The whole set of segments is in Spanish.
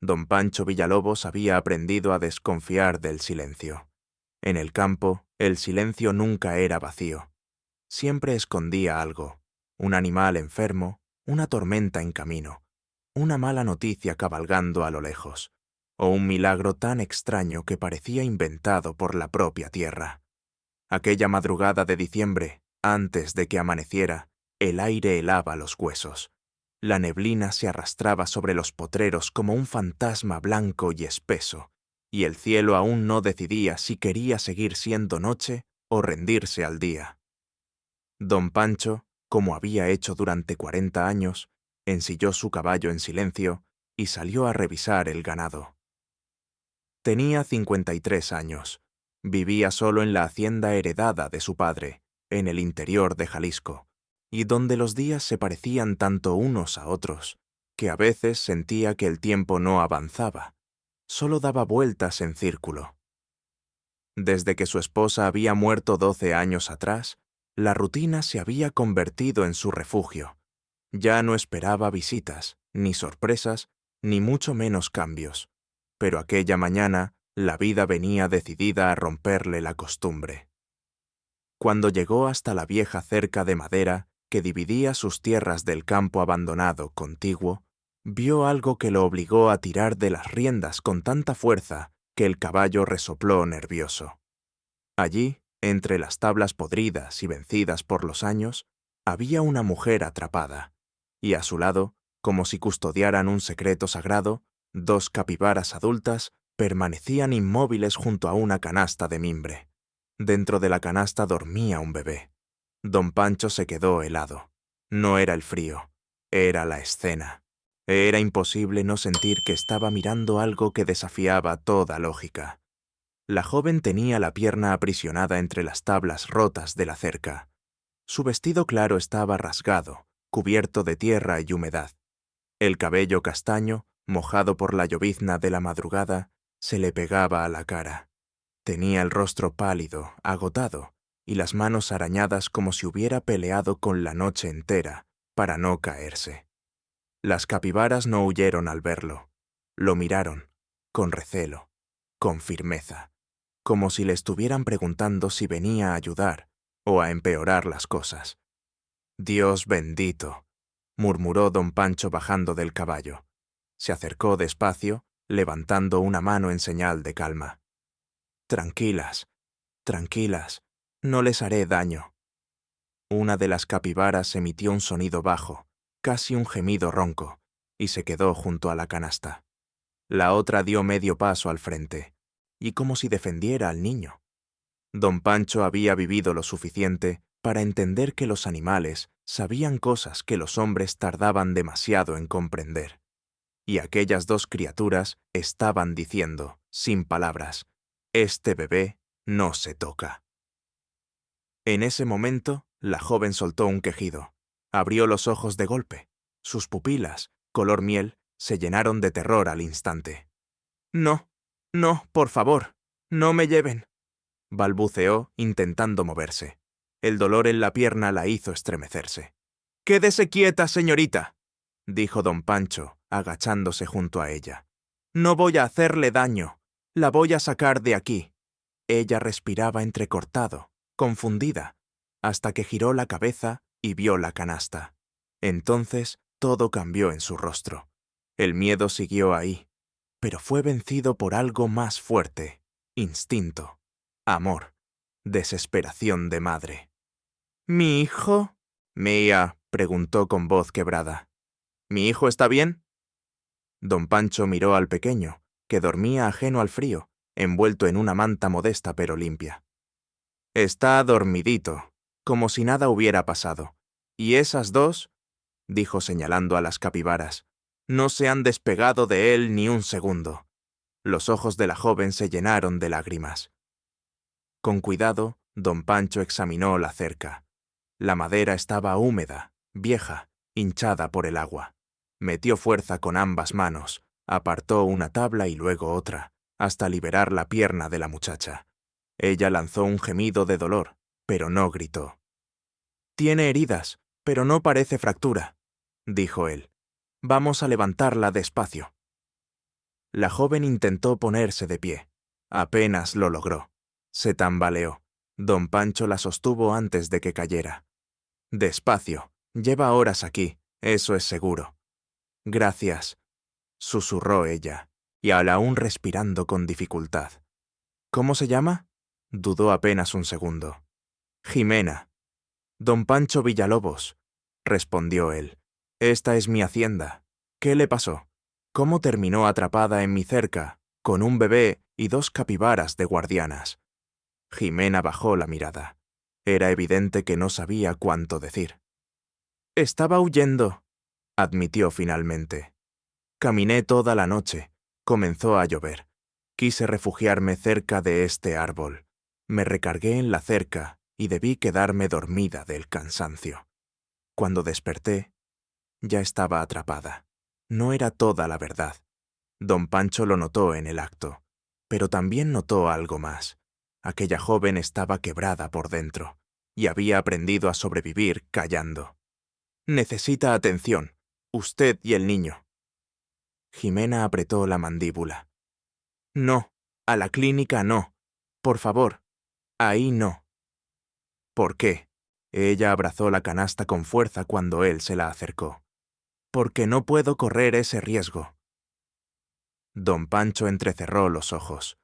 Don Pancho Villalobos había aprendido a desconfiar del silencio. En el campo, el silencio nunca era vacío. Siempre escondía algo: un animal enfermo, una tormenta en camino, una mala noticia cabalgando a lo lejos, o un milagro tan extraño que parecía inventado por la propia tierra. Aquella madrugada de diciembre, antes de que amaneciera, el aire helaba los huesos. La neblina se arrastraba sobre los potreros como un fantasma blanco y espeso, y el cielo aún no decidía si quería seguir siendo noche o rendirse al día. Don Pancho, como había hecho durante 40 años, ensilló su caballo en silencio y salió a revisar el ganado. Tenía 53 años. Vivía solo en la hacienda heredada de su padre, en el interior de Jalisco, y donde los días se parecían tanto unos a otros, que a veces sentía que el tiempo no avanzaba, solo daba vueltas en círculo. Desde que su esposa había muerto 12 años atrás, la rutina se había convertido en su refugio. Ya no esperaba visitas, ni sorpresas, ni mucho menos cambios. Pero aquella mañana, la vida venía decidida a romperle la costumbre. Cuando llegó hasta la vieja cerca de madera que dividía sus tierras del campo abandonado contiguo, vio algo que lo obligó a tirar de las riendas con tanta fuerza que el caballo resopló nervioso. Allí, entre las tablas podridas y vencidas por los años, había una mujer atrapada, y a su lado, como si custodiaran un secreto sagrado, 2 capibaras adultas permanecían inmóviles junto a una canasta de mimbre. Dentro de la canasta dormía un bebé. Don Pancho se quedó helado. No era el frío, era la escena. Era imposible no sentir que estaba mirando algo que desafiaba toda lógica. La joven tenía la pierna aprisionada entre las tablas rotas de la cerca. Su vestido claro estaba rasgado, cubierto de tierra y humedad. El cabello castaño, mojado por la llovizna de la madrugada, se le pegaba a la cara. Tenía el rostro pálido, agotado, y las manos arañadas como si hubiera peleado con la noche entera, para no caerse. Las capibaras no huyeron al verlo. Lo miraron, con recelo, con firmeza, como si le estuvieran preguntando si venía a ayudar o a empeorar las cosas. «Dios bendito», murmuró don Pancho bajando del caballo. Se acercó despacio, levantando una mano en señal de calma. «Tranquilas, tranquilas, no les haré daño». Una de las capibaras emitió un sonido bajo, casi un gemido ronco, y se quedó junto a la canasta. La otra dio medio paso al frente, y como si defendiera al niño. Don Pancho había vivido lo suficiente para entender que los animales sabían cosas que los hombres tardaban demasiado en comprender. Y aquellas 2 criaturas estaban diciendo, sin palabras: «Este bebé no se toca». En ese momento, la joven soltó un quejido. Abrió los ojos de golpe. Sus pupilas, color miel, se llenaron de terror al instante. «No, no, por favor, no me lleven», balbuceó, intentando moverse. El dolor en la pierna la hizo estremecerse. «Quédese quieta, señorita», dijo don Pancho, agachándose junto a ella. «No voy a hacerle daño. La voy a sacar de aquí». Ella respiraba entrecortado, confundida, hasta que giró la cabeza y vio la canasta. Entonces todo cambió en su rostro. El miedo siguió ahí, pero fue vencido por algo más fuerte: instinto, amor, desesperación de madre. «¿Mi hijo?», Mía preguntó con voz quebrada. «¿Mi hijo está bien?». Don Pancho miró al pequeño, que dormía ajeno al frío, envuelto en una manta modesta pero limpia. «Está dormidito, como si nada hubiera pasado. Y esas 2», dijo señalando a las capibaras, «no se han despegado de él ni un segundo». Los ojos de la joven se llenaron de lágrimas. Con cuidado, don Pancho examinó la cerca. La madera estaba húmeda, vieja, hinchada por el agua. Metió fuerza con ambas manos, apartó una tabla y luego otra, hasta liberar la pierna de la muchacha. Ella lanzó un gemido de dolor, pero no gritó. «Tiene heridas, pero no parece fractura», dijo él. «Vamos a levantarla despacio». La joven intentó ponerse de pie. Apenas lo logró. Se tambaleó. Don Pancho la sostuvo antes de que cayera. «Despacio. Lleva horas aquí, eso es seguro». «Gracias», susurró ella, y aún respirando con dificultad. «¿Cómo se llama?», dudó apenas un segundo. «Jimena». «Don Pancho Villalobos», respondió él. «Esta es mi hacienda. ¿Qué le pasó? ¿Cómo terminó atrapada en mi cerca, con un bebé y 2 capibaras de guardianas?» Jimena bajó la mirada. Era evidente que no sabía cuánto decir. «Estaba huyendo», admitió finalmente. «Caminé toda la noche. Comenzó a llover. Quise refugiarme cerca de este árbol. Me recargué en la cerca y debí quedarme dormida del cansancio. Cuando desperté, ya estaba atrapada. No era toda la verdad. Don Pancho lo notó en el acto, pero también notó algo más. Aquella joven estaba quebrada por dentro y había aprendido a sobrevivir callando. «Necesita atención, usted y el niño». Jimena apretó la mandíbula. «No, a la clínica no. Por favor, ahí no». «¿Por qué?». Ella abrazó la canasta con fuerza cuando él se la acercó. «Porque no puedo correr ese riesgo». Don Pancho entrecerró los ojos.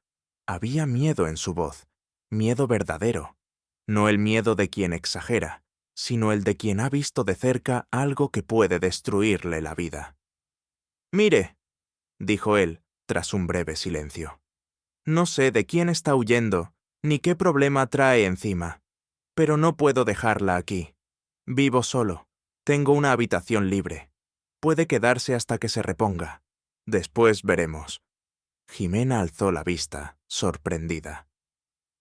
Había miedo en su voz, miedo verdadero. No el miedo de quien exagera, sino el de quien ha visto de cerca algo que puede destruirle la vida. «Mire», dijo él, tras un breve silencio. «No sé de quién está huyendo, ni qué problema trae encima, pero no puedo dejarla aquí. Vivo solo, tengo una habitación libre. Puede quedarse hasta que se reponga. Después veremos». Jimena alzó la vista, sorprendida.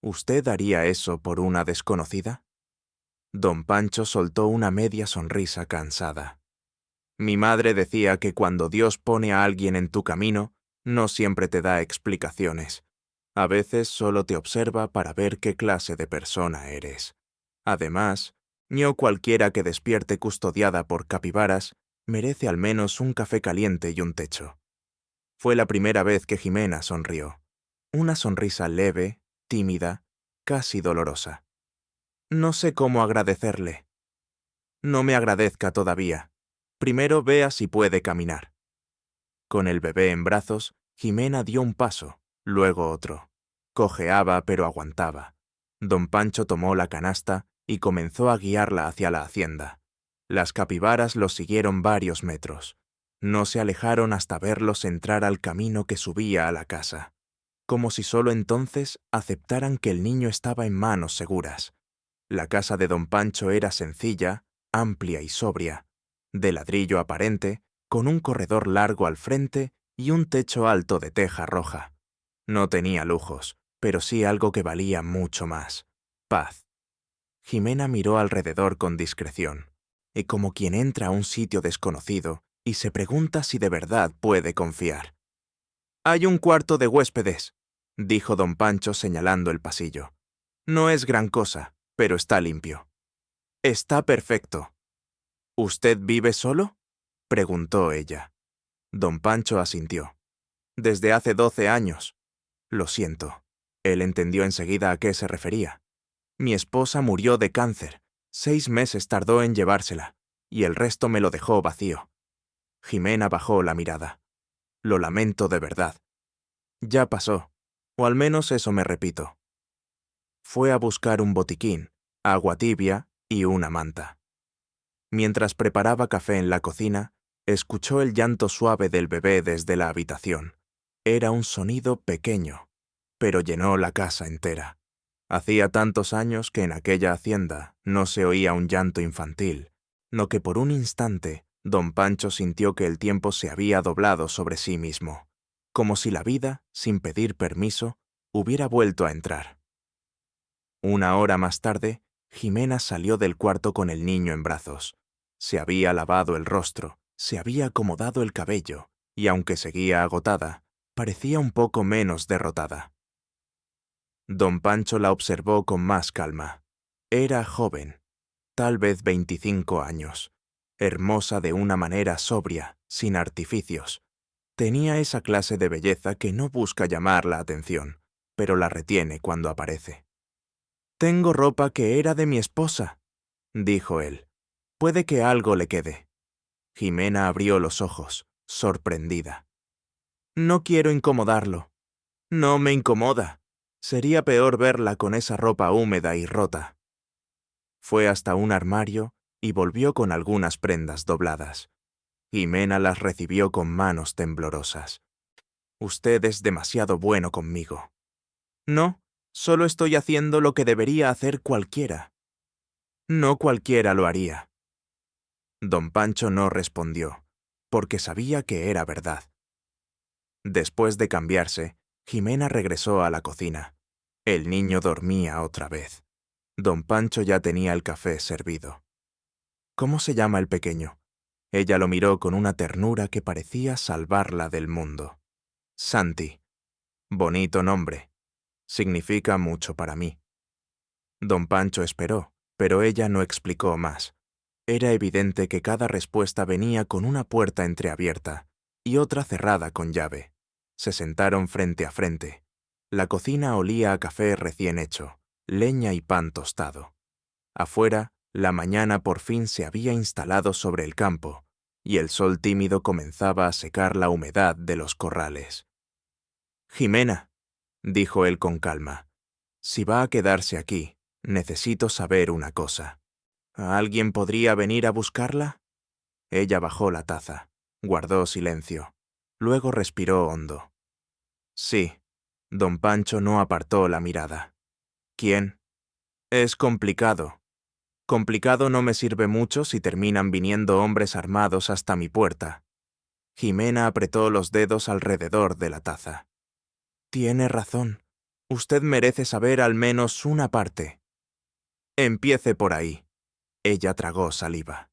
«¿Usted haría eso por una desconocida?». Don Pancho soltó una media sonrisa cansada. «Mi madre decía que cuando Dios pone a alguien en tu camino, no siempre te da explicaciones. A veces solo te observa para ver qué clase de persona eres. Además, no cualquiera que despierte custodiada por capibaras merece al menos un café caliente y un techo». Fue la primera vez que Jimena sonrió. Una sonrisa leve, tímida, casi dolorosa. «No sé cómo agradecerle». «No me agradezca todavía. Primero vea si puede caminar». Con el bebé en brazos, Jimena dio un paso, luego otro. Cojeaba, pero aguantaba. Don Pancho tomó la canasta y comenzó a guiarla hacia la hacienda. Las capibaras los siguieron varios metros. No se alejaron hasta verlos entrar al camino que subía a la casa, como si solo entonces aceptaran que el niño estaba en manos seguras. La casa de don Pancho era sencilla, amplia y sobria, de ladrillo aparente, con un corredor largo al frente y un techo alto de teja roja. No tenía lujos, pero sí algo que valía mucho más: paz. Jimena miró alrededor con discreción, y como quien entra a un sitio desconocido y se pregunta si de verdad puede confiar. «Hay un cuarto de huéspedes», dijo don Pancho señalando el pasillo. «No es gran cosa, pero está limpio». «Está perfecto». «¿Usted vive solo?», preguntó ella. Don Pancho asintió. «Desde hace 12 años. Lo siento». Él entendió enseguida a qué se refería. «Mi esposa murió de cáncer. 6 meses tardó en llevársela, y el resto me lo dejó vacío». Jimena bajó la mirada. «Lo lamento de verdad. Ya pasó, o al menos eso me repito». Fue a buscar un botiquín, agua tibia y una manta. Mientras preparaba café en la cocina, escuchó el llanto suave del bebé desde la habitación. Era un sonido pequeño, pero llenó la casa entera. Hacía tantos años que en aquella hacienda no se oía un llanto infantil, no que por un instante don Pancho sintió que el tiempo se había doblado sobre sí mismo, como si la vida, sin pedir permiso, hubiera vuelto a entrar. Una hora más tarde, Jimena salió del cuarto con el niño en brazos. Se había lavado el rostro, se había acomodado el cabello, y aunque seguía agotada, parecía un poco menos derrotada. Don Pancho la observó con más calma. Era joven, tal vez 25 años, hermosa de una manera sobria, sin artificios. Tenía esa clase de belleza que no busca llamar la atención, pero la retiene cuando aparece. «Tengo ropa que era de mi esposa», dijo él. «Puede que algo le quede». Jimena abrió los ojos, sorprendida. «No quiero incomodarlo». «No me incomoda. Sería peor verla con esa ropa húmeda y rota». Fue hasta un armario y volvió con algunas prendas dobladas. Jimena las recibió con manos temblorosas. «Usted es demasiado bueno conmigo». «No, solo estoy haciendo lo que debería hacer cualquiera». «No cualquiera lo haría». Don Pancho no respondió, porque sabía que era verdad. Después de cambiarse, Jimena regresó a la cocina. El niño dormía otra vez. Don Pancho ya tenía el café servido. «¿Cómo se llama el pequeño?» Ella lo miró con una ternura que parecía salvarla del mundo. «Santi». «Bonito nombre. Significa mucho para mí». Don Pancho esperó, pero ella no explicó más. Era evidente que cada respuesta venía con una puerta entreabierta y otra cerrada con llave. Se sentaron frente a frente. La cocina olía a café recién hecho, leña y pan tostado. Afuera, la mañana por fin se había instalado sobre el campo, y el sol tímido comenzaba a secar la humedad de los corrales. «Jimena», dijo él con calma, «si va a quedarse aquí, necesito saber una cosa. ¿Alguien podría venir a buscarla?» Ella bajó la taza, guardó silencio, luego respiró hondo. «Sí». Don Pancho no apartó la mirada. «¿Quién?» «Es complicado. Complicado no me sirve mucho si terminan viniendo hombres armados hasta mi puerta». Jimena apretó los dedos alrededor de la taza. «Tiene razón. Usted merece saber al menos una parte». «Empiece por ahí». Ella tragó saliva.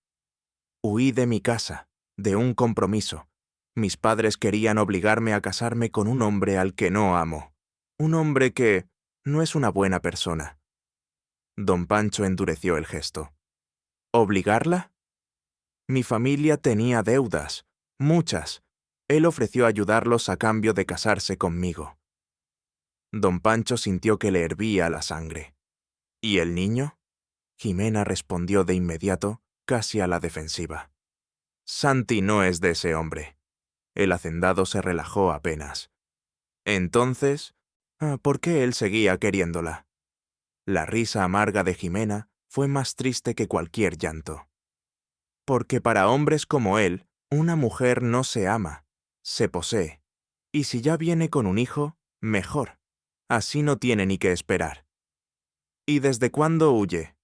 «Huí de mi casa, de un compromiso. Mis padres querían obligarme a casarme con un hombre al que no amo. Un hombre que no es una buena persona». Don Pancho endureció el gesto. «¿Obligarla?» «Mi familia tenía deudas, muchas. Él ofreció ayudarlos a cambio de casarse conmigo». Don Pancho sintió que le hervía la sangre. «¿Y el niño?» Jimena respondió de inmediato, casi a la defensiva. «Santi no es de ese hombre». El hacendado se relajó apenas. «Entonces, ¿por qué él seguía queriéndola?» La risa amarga de Jimena fue más triste que cualquier llanto. «Porque para hombres como él, una mujer no se ama, se posee. Y si ya viene con un hijo, mejor. Así no tiene ni que esperar». «¿Y desde cuándo huye?»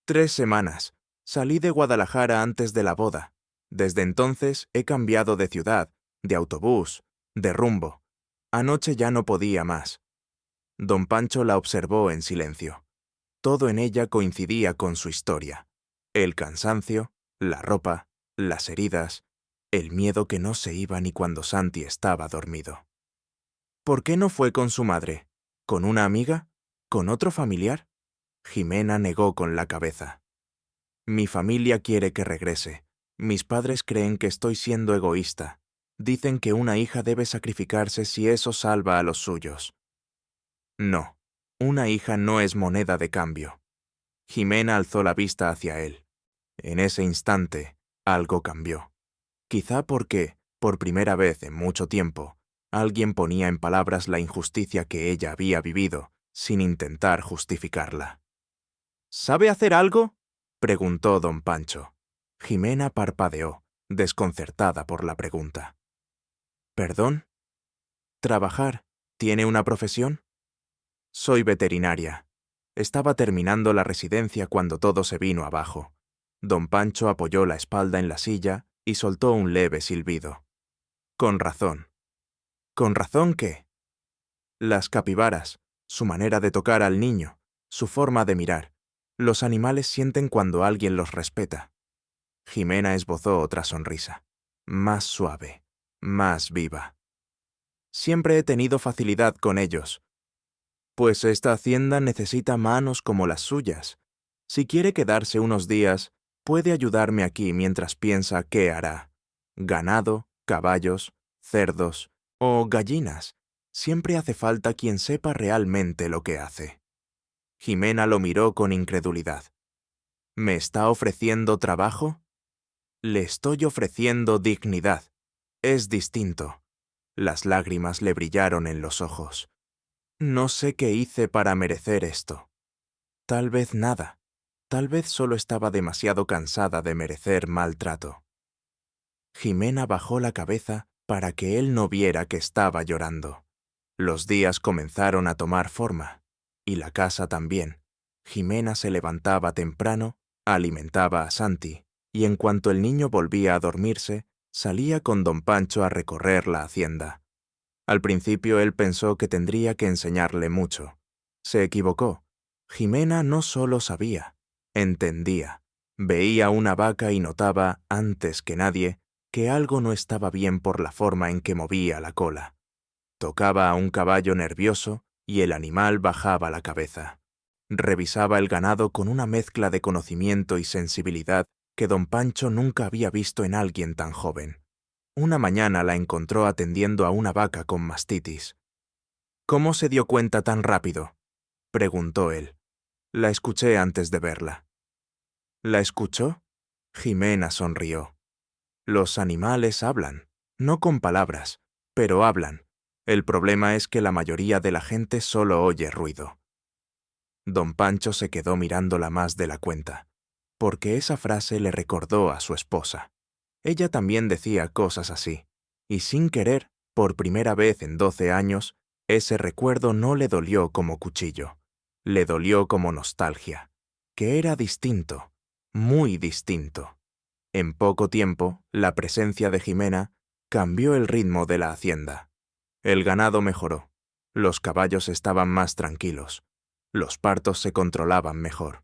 3 semanas. Salí de Guadalajara antes de la boda. Desde entonces he cambiado de ciudad, de autobús, de rumbo. Anoche ya no podía más». Don Pancho la observó en silencio. Todo en ella coincidía con su historia. El cansancio, la ropa, las heridas, el miedo que no se iba ni cuando Santi estaba dormido. «¿Por qué no fue con su madre? ¿Con una amiga? ¿Con otro familiar?» Jimena negó con la cabeza. «Mi familia quiere que regrese. Mis padres creen que estoy siendo egoísta. Dicen que una hija debe sacrificarse si eso salva a los suyos». «No, una hija no es moneda de cambio». Jimena alzó la vista hacia él. En ese instante, algo cambió. Quizá porque, por primera vez en mucho tiempo, alguien ponía en palabras la injusticia que ella había vivido, sin intentar justificarla. «¿Sabe hacer algo?», preguntó don Pancho. Jimena parpadeó, desconcertada por la pregunta. «¿Perdón? ¿Trabajar? ¿Tiene una profesión?» «Soy veterinaria. Estaba terminando la residencia cuando todo se vino abajo». Don Pancho apoyó la espalda en la silla y soltó un leve silbido. «Con razón». «¿Con razón qué?» «Las capibaras, su manera de tocar al niño, su forma de mirar. Los animales sienten cuando alguien los respeta». Jimena esbozó otra sonrisa, más suave, más viva. «Siempre he tenido facilidad con ellos. Pues esta hacienda necesita manos como las suyas. Si quiere quedarse unos días, puede ayudarme aquí mientras piensa qué hará. Ganado, caballos, cerdos o gallinas. Siempre hace falta quien sepa realmente lo que hace. Jimena lo miró con incredulidad. ¿Me está ofreciendo trabajo? Le estoy ofreciendo dignidad. Es distinto. Las lágrimas le brillaron en los ojos. No sé qué hice para merecer esto. Tal vez nada. Tal vez solo estaba demasiado cansada de merecer maltrato. Jimena bajó la cabeza para que él no viera que estaba llorando. Los días comenzaron a tomar forma, y la casa también. Jimena se levantaba temprano, alimentaba a Santi, y en cuanto el niño volvía a dormirse, salía con don Pancho a recorrer la hacienda. Al principio él pensó que tendría que enseñarle mucho. Se equivocó. Jimena no solo sabía, entendía. Veía una vaca y notaba, antes que nadie, que algo no estaba bien por la forma en que movía la cola. Tocaba a un caballo nervioso y el animal bajaba la cabeza. Revisaba el ganado con una mezcla de conocimiento y sensibilidad que don Pancho nunca había visto en alguien tan joven. Una mañana la encontró atendiendo a una vaca con mastitis. ¿Cómo se dio cuenta tan rápido?, preguntó él. La escuché antes de verla. ¿La escuchó? Jimena sonrió. Los animales hablan, no con palabras, pero hablan. El problema es que la mayoría de la gente solo oye ruido. Don Pancho se quedó mirándola más de la cuenta, porque esa frase le recordó a su esposa. Ella también decía cosas así, y sin querer, por primera vez en 12 años, ese recuerdo no le dolió como cuchillo. Le dolió como nostalgia, que era distinto, muy distinto. En poco tiempo, la presencia de Jimena cambió el ritmo de la hacienda. El ganado mejoró, los caballos estaban más tranquilos, los partos se controlaban mejor.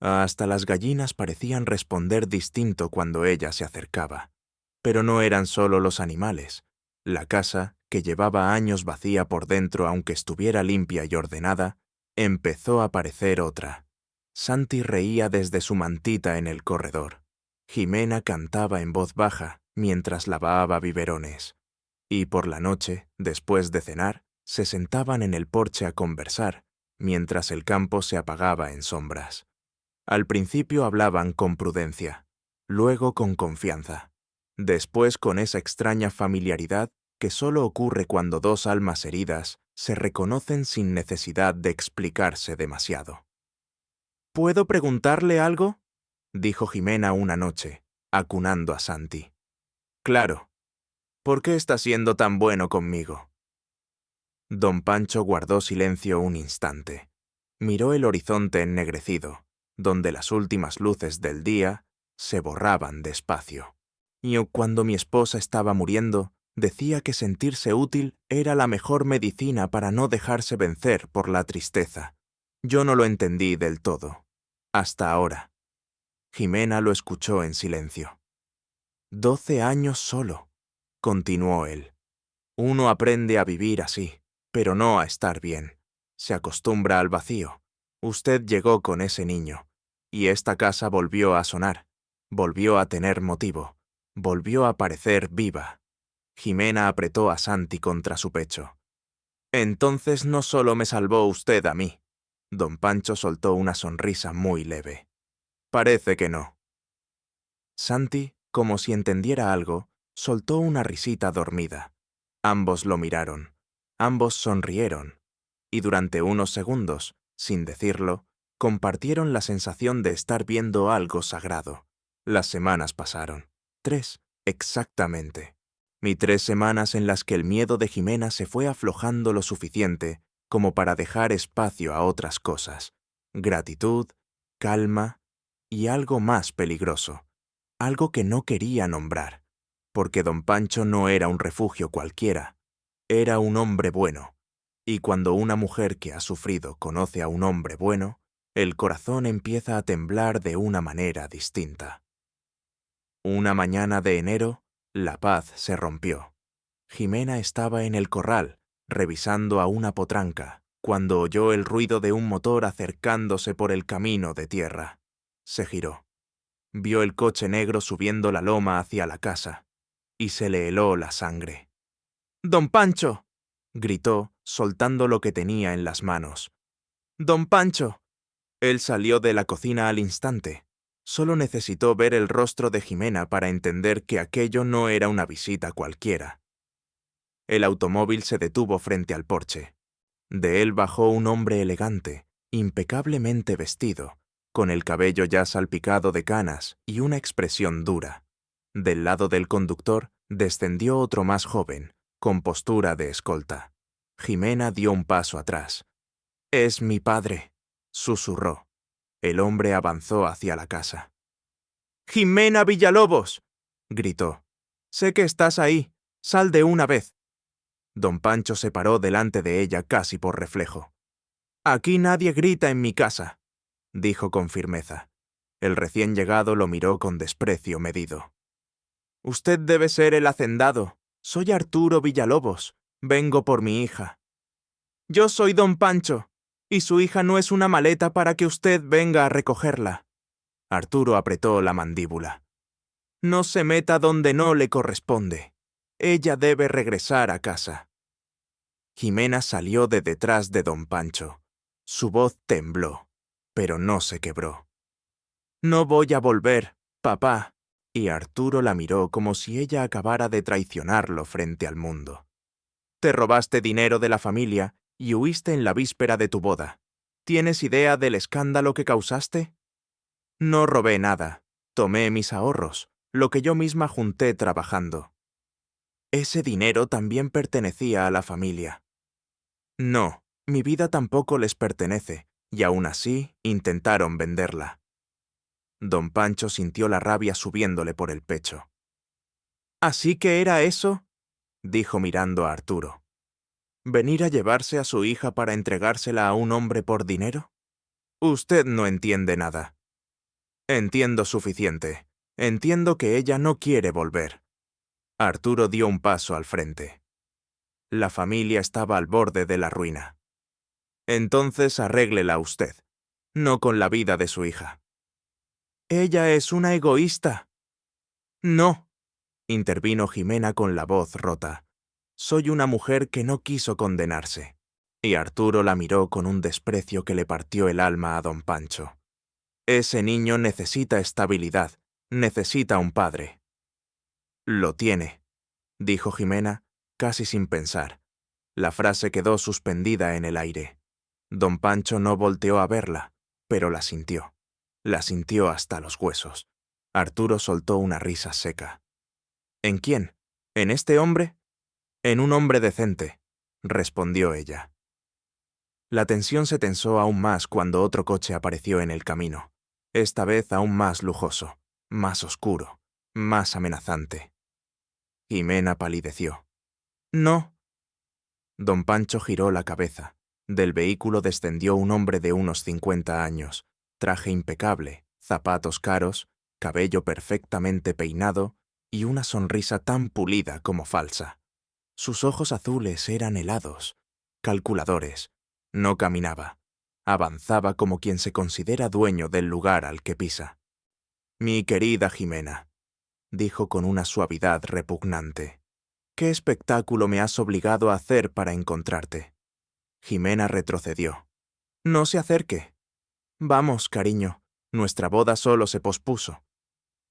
Hasta las gallinas parecían responder distinto cuando ella se acercaba. Pero no eran solo los animales. La casa, que llevaba años vacía por dentro aunque estuviera limpia y ordenada, empezó a parecer otra. Santi reía desde su mantita en el corredor. Jimena cantaba en voz baja mientras lavaba biberones. Y por la noche, después de cenar, se sentaban en el porche a conversar, mientras el campo se apagaba en sombras. Al principio hablaban con prudencia, luego con confianza, después con esa extraña familiaridad que solo ocurre cuando dos almas heridas se reconocen sin necesidad de explicarse demasiado. ¿Puedo preguntarle algo?, dijo Jimena una noche, acunando a Santi. Claro. ¿Por qué está siendo tan bueno conmigo? Don Pancho guardó silencio un instante. Miró el horizonte ennegrecido, donde las últimas luces del día se borraban despacio. Y cuando mi esposa estaba muriendo, decía que sentirse útil era la mejor medicina para no dejarse vencer por la tristeza. Yo no lo entendí del todo. Hasta ahora. Jimena lo escuchó en silencio. 12 años solo, continuó él. Uno aprende a vivir así, pero no a estar bien. Se acostumbra al vacío. Usted llegó con ese niño, y esta casa volvió a sonar, volvió a tener motivo, volvió a parecer viva. Jimena apretó a Santi contra su pecho. Entonces no solo me salvó usted a mí. Don Pancho soltó una sonrisa muy leve. Parece que no. Santi, como si entendiera algo, soltó una risita dormida. Ambos lo miraron, ambos sonrieron, y durante unos segundos, sin decirlo, compartieron la sensación de estar viendo algo sagrado. Las semanas pasaron. 3, exactamente. Y 3 semanas en las que el miedo de Jimena se fue aflojando lo suficiente como para dejar espacio a otras cosas. Gratitud, calma y algo más peligroso. Algo que no quería nombrar, porque don Pancho no era un refugio cualquiera, era un hombre bueno, y cuando una mujer que ha sufrido conoce a un hombre bueno, el corazón empieza a temblar de una manera distinta. Una mañana de enero, la paz se rompió. Jimena estaba en el corral, revisando a una potranca, cuando oyó el ruido de un motor acercándose por el camino de tierra. Se giró. Vio el coche negro subiendo la loma hacia la casa, y se le heló la sangre. ¡Don Pancho!, gritó, soltando lo que tenía en las manos. ¡Don Pancho! Él salió de la cocina al instante. Solo necesitó ver el rostro de Jimena para entender que aquello no era una visita cualquiera. El automóvil se detuvo frente al porche. De él bajó un hombre elegante, impecablemente vestido, con el cabello ya salpicado de canas y una expresión dura. Del lado del conductor descendió otro más joven, con postura de escolta. Jimena dio un paso atrás. «Es mi padre», susurró. El hombre avanzó hacia la casa. «¡Jimena Villalobos!», gritó. «Sé que estás ahí. Sal de una vez». Don Pancho se paró delante de ella casi por reflejo. «Aquí nadie grita en mi casa», dijo con firmeza. El recién llegado lo miró con desprecio medido. «Usted debe ser el hacendado. Soy Arturo Villalobos. Vengo por mi hija». «Yo soy don Pancho, y su hija no es una maleta para que usted venga a recogerla». Arturo apretó la mandíbula. «No se meta donde no le corresponde. Ella debe regresar a casa». Jimena salió de detrás de don Pancho. Su voz tembló, pero no se quebró. «No voy a volver, papá». Y Arturo la miró como si ella acabara de traicionarlo frente al mundo. «Te robaste dinero de la familia y huiste en la víspera de tu boda. ¿Tienes idea del escándalo que causaste?» «No robé nada. Tomé mis ahorros, lo que yo misma junté trabajando». «Ese dinero también pertenecía a la familia». «No, mi vida tampoco les pertenece, y aún así intentaron venderla». Don Pancho sintió la rabia subiéndole por el pecho. «¿Así que era eso?», dijo mirando a Arturo. «¿Venir a llevarse a su hija para entregársela a un hombre por dinero? Usted no entiende nada». «Entiendo suficiente. Entiendo que ella no quiere volver». Arturo dio un paso al frente. La familia estaba al borde de la ruina. «Entonces arréglela usted, no con la vida de su hija». «Ella es una egoísta». «No», intervino Jimena con la voz rota. «Soy una mujer que no quiso condenarse». Y Arturo la miró con un desprecio que le partió el alma a don Pancho. «Ese niño necesita estabilidad, necesita un padre». «Lo tiene», dijo Jimena, casi sin pensar. La frase quedó suspendida en el aire. Don Pancho no volteó a verla, pero la sintió. La sintió hasta los huesos. Arturo soltó una risa seca. «¿En quién? ¿En este hombre?» «En un hombre decente», respondió ella. La tensión se tensó aún más cuando otro coche apareció en el camino, esta vez aún más lujoso, más oscuro, más amenazante. Jimena palideció. «No». Don Pancho giró la cabeza. Del vehículo descendió un hombre de unos 50 años, traje impecable, zapatos caros, cabello perfectamente peinado y una sonrisa tan pulida como falsa. Sus ojos azules eran helados, calculadores. No caminaba. Avanzaba como quien se considera dueño del lugar al que pisa. «Mi querida Jimena», dijo con una suavidad repugnante, «¿qué espectáculo me has obligado a hacer para encontrarte?» Jimena retrocedió. «No se acerque». «Vamos, cariño, nuestra boda solo se pospuso».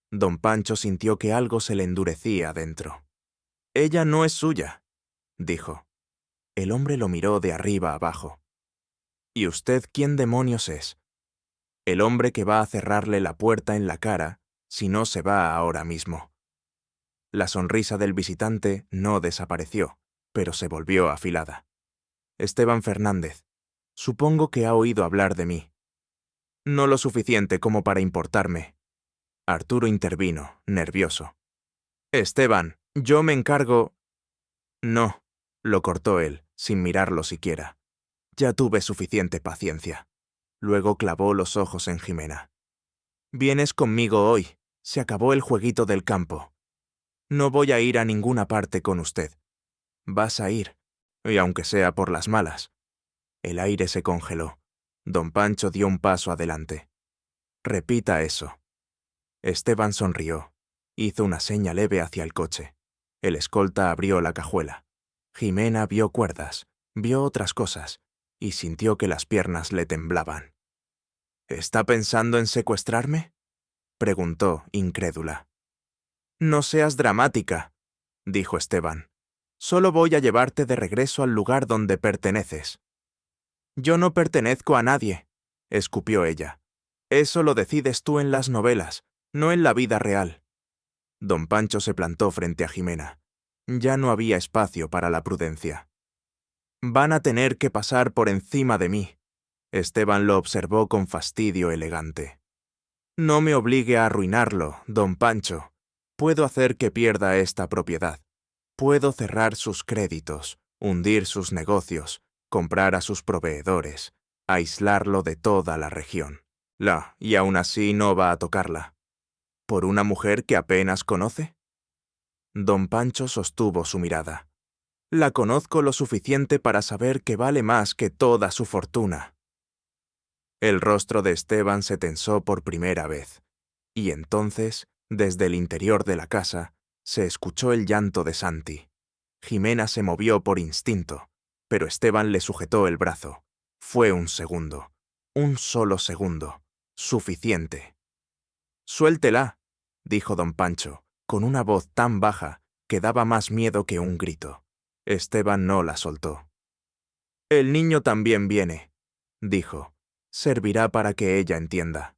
Don Pancho sintió que algo se le endurecía dentro. «Ella no es suya», dijo. El hombre lo miró de arriba abajo. «¿Y usted quién demonios es?» «El hombre que va a cerrarle la puerta en la cara si no se va ahora mismo». La sonrisa del visitante no desapareció, pero se volvió afilada. «Esteban Fernández. Supongo que ha oído hablar de mí». «No lo suficiente como para importarme». Arturo intervino, nervioso. «Esteban, yo me encargo...» «No», lo cortó él, sin mirarlo siquiera. «Ya tuve suficiente paciencia». Luego clavó los ojos en Jimena. «Vienes conmigo hoy. Se acabó el jueguito del campo. No voy a ir a ninguna parte con usted. Vas a ir, y aunque sea por las malas». El aire se congeló. Don Pancho dio un paso adelante. «Repita eso». Esteban sonrió. Hizo una seña leve hacia el coche. El escolta abrió la cajuela. Jimena vio cuerdas, vio otras cosas, y sintió que las piernas le temblaban. ¿Está pensando en secuestrarme?, preguntó, incrédula. No seas dramática, dijo Esteban. Solo voy a llevarte de regreso al lugar donde perteneces. Yo no pertenezco a nadie, escupió ella. Eso lo decides tú en las novelas, no en la vida real. Don Pancho se plantó frente a Jimena. Ya no había espacio para la prudencia. Van a tener que pasar por encima de mí. Esteban lo observó con fastidio elegante. No me obligue a arruinarlo, don Pancho. Puedo hacer que pierda esta propiedad. Puedo cerrar sus créditos, hundir sus negocios, comprar a sus proveedores, aislarlo de toda la región. Y aún así no va a tocarla. ¿Por una mujer que apenas conoce? Don Pancho sostuvo su mirada. La conozco lo suficiente para saber que vale más que toda su fortuna. El rostro de Esteban se tensó por primera vez, y entonces, desde el interior de la casa, se escuchó el llanto de Santi. Jimena se movió por instinto, pero Esteban le sujetó el brazo. Fue un segundo, un solo segundo, suficiente. Suéltela, dijo don Pancho, con una voz tan baja que daba más miedo que un grito. Esteban no la soltó. El niño también viene, dijo. Servirá para que ella entienda.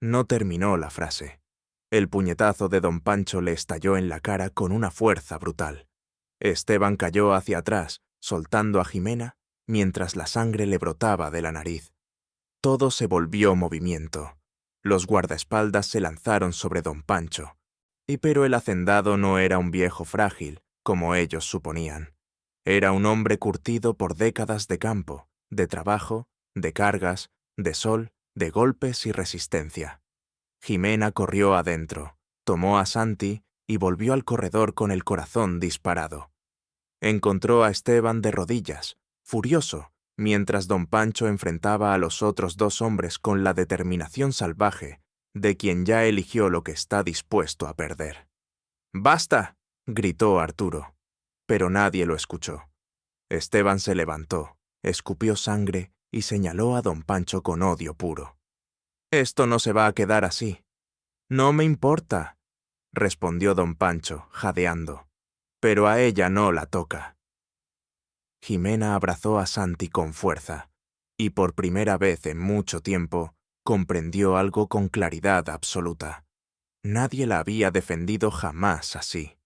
No terminó la frase. El puñetazo de don Pancho le estalló en la cara con una fuerza brutal. Esteban cayó hacia atrás, soltando a Jimena, mientras la sangre le brotaba de la nariz. Todo se volvió movimiento. Los guardaespaldas se lanzaron sobre don Pancho. Pero el hacendado no era un viejo frágil, como ellos suponían. Era un hombre curtido por décadas de campo, de trabajo, de cargas, de sol, de golpes y resistencia. Jimena corrió adentro, tomó a Santi y volvió al corredor con el corazón disparado. Encontró a Esteban de rodillas, furioso, mientras don Pancho enfrentaba a los otros dos hombres con la determinación salvaje de quien ya eligió lo que está dispuesto a perder. ¡Basta!, gritó Arturo, pero nadie lo escuchó. Esteban se levantó, escupió sangre y señaló a don Pancho con odio puro. «Esto no se va a quedar así». «No me importa», respondió don Pancho, jadeando, «pero a ella no la toca». Jimena abrazó a Santi con fuerza, y por primera vez en mucho tiempo comprendió algo con claridad absoluta. Nadie la había defendido jamás así.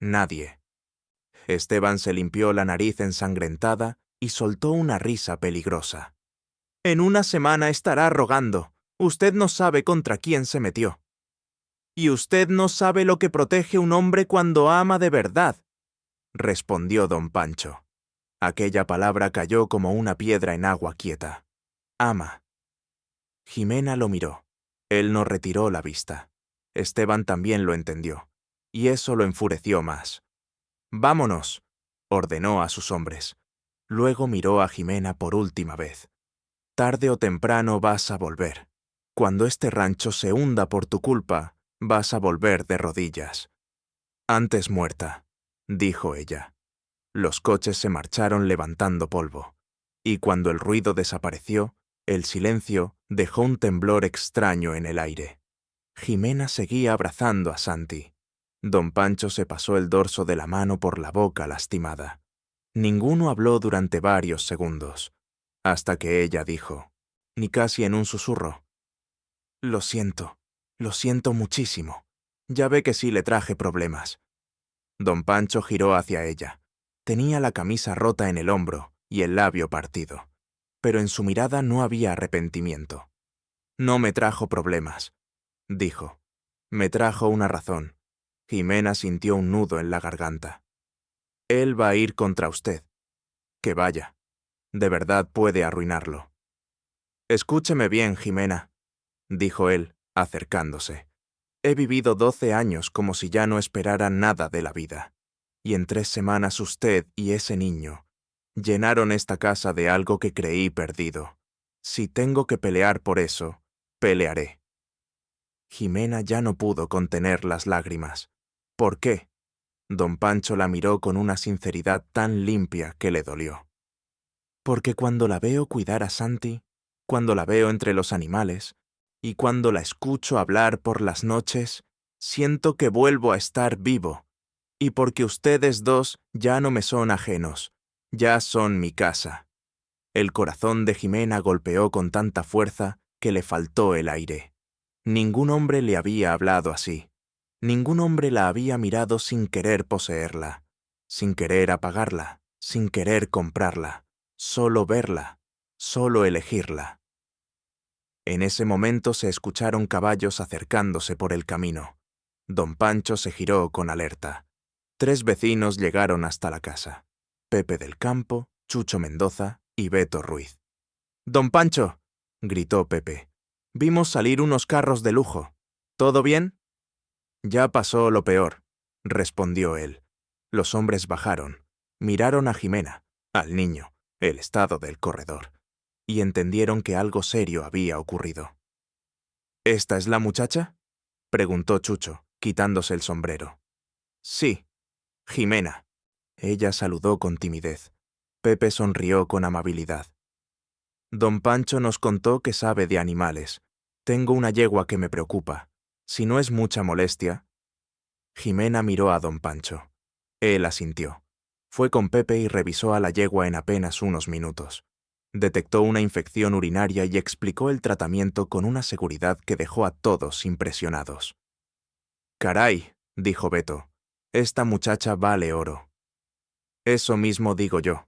Nadie. Esteban se limpió la nariz ensangrentada y soltó una risa peligrosa. «En una semana estará rogando. Usted no sabe contra quién se metió. Y usted no sabe lo que protege un hombre cuando ama de verdad», respondió don Pancho. Aquella palabra cayó como una piedra en agua quieta. «Ama». Jimena lo miró. Él no retiró la vista. Esteban también lo entendió, y eso lo enfureció más. «Vámonos», ordenó a sus hombres. Luego miró a Jimena por última vez. «Tarde o temprano vas a volver. Cuando este rancho se hunda por tu culpa, vas a volver de rodillas». «Antes muerta», dijo ella. Los coches se marcharon levantando polvo, y cuando el ruido desapareció, el silencio dejó un temblor extraño en el aire. Jimena seguía abrazando a Santi. Don Pancho se pasó el dorso de la mano por la boca lastimada. Ninguno habló durante varios segundos, hasta que ella dijo, ni casi en un susurro: lo siento muchísimo. Ya ve que sí le traje problemas». Don Pancho giró hacia ella. Tenía la camisa rota en el hombro y el labio partido, pero en su mirada no había arrepentimiento. «No me trajo problemas», dijo. «Me trajo una razón». Jimena sintió un nudo en la garganta. «Él va a ir contra usted». «Que vaya. De verdad puede arruinarlo». «Escúcheme bien, Jimena», dijo él, acercándose. «He vivido 12 años como si ya no esperara nada de la vida. Y en 3 semanas usted y ese niño llenaron esta casa de algo que creí perdido. Si tengo que pelear por eso, pelearé». Jimena ya no pudo contener las lágrimas. «¿Por qué?». Don Pancho la miró con una sinceridad tan limpia que le dolió. Porque cuando la veo cuidar a Santi, cuando la veo entre los animales, y cuando la escucho hablar por las noches, siento que vuelvo a estar vivo, y porque ustedes dos ya no me son ajenos, ya son mi casa. El corazón de Jimena golpeó con tanta fuerza que le faltó el aire. Ningún hombre le había hablado así. Ningún hombre la había mirado sin querer poseerla, sin querer apagarla, sin querer comprarla, solo verla, solo elegirla. En ese momento se escucharon caballos acercándose por el camino. Don Pancho se giró con alerta. 3 vecinos llegaron hasta la casa: Pepe del Campo, Chucho Mendoza y Beto Ruiz. «Don Pancho», gritó Pepe, «vimos salir unos carros de lujo. ¿Todo bien?» «Ya pasó lo peor», respondió él. Los hombres bajaron, miraron a Jimena, al niño, el estado del corredor, y entendieron que algo serio había ocurrido. «¿Esta es la muchacha?», preguntó Chucho, quitándose el sombrero. «Sí, Jimena». Ella saludó con timidez. Pepe sonrió con amabilidad. «Don Pancho nos contó que sabe de animales. Tengo una yegua que me preocupa. Si no es mucha molestia». Jimena miró a don Pancho. Él asintió. Fue con Pepe y revisó a la yegua en apenas unos minutos. Detectó una infección urinaria y explicó el tratamiento con una seguridad que dejó a todos impresionados. «Caray», dijo Beto, «esta muchacha vale oro». «Eso mismo digo yo»,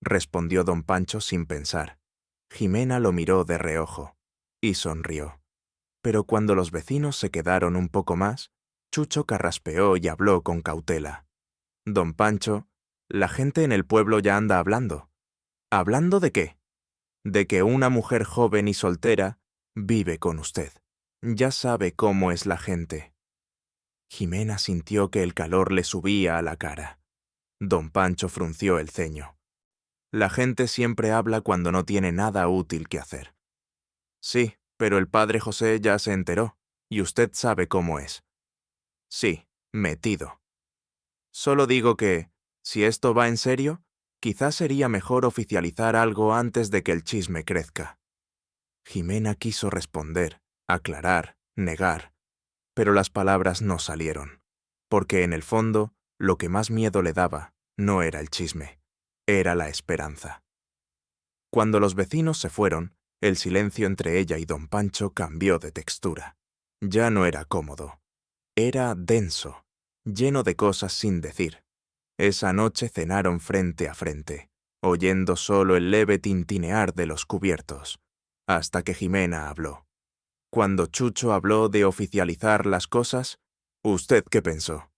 respondió don Pancho sin pensar. Jimena lo miró de reojo y sonrió. Pero cuando los vecinos se quedaron un poco más, Chucho carraspeó y habló con cautela. «Don Pancho, la gente en el pueblo ya anda hablando». «¿Hablando de qué?» «De que una mujer joven y soltera vive con usted. Ya sabe cómo es la gente». Jimena sintió que el calor le subía a la cara. Don Pancho frunció el ceño. «La gente siempre habla cuando no tiene nada útil que hacer». «Sí, pero el padre José ya se enteró, y usted sabe cómo es». «Sí, metido». «Solo digo que, si esto va en serio, quizás sería mejor oficializar algo antes de que el chisme crezca». Jimena quiso responder, aclarar, negar, pero las palabras no salieron, porque en el fondo, lo que más miedo le daba no era el chisme, era la esperanza. Cuando los vecinos se fueron, el silencio entre ella y don Pancho cambió de textura. Ya no era cómodo. Era denso, lleno de cosas sin decir. Esa noche cenaron frente a frente, oyendo solo el leve tintinear de los cubiertos, hasta que Jimena habló. Cuando Chucho habló de oficializar las cosas, ¿usted qué pensó?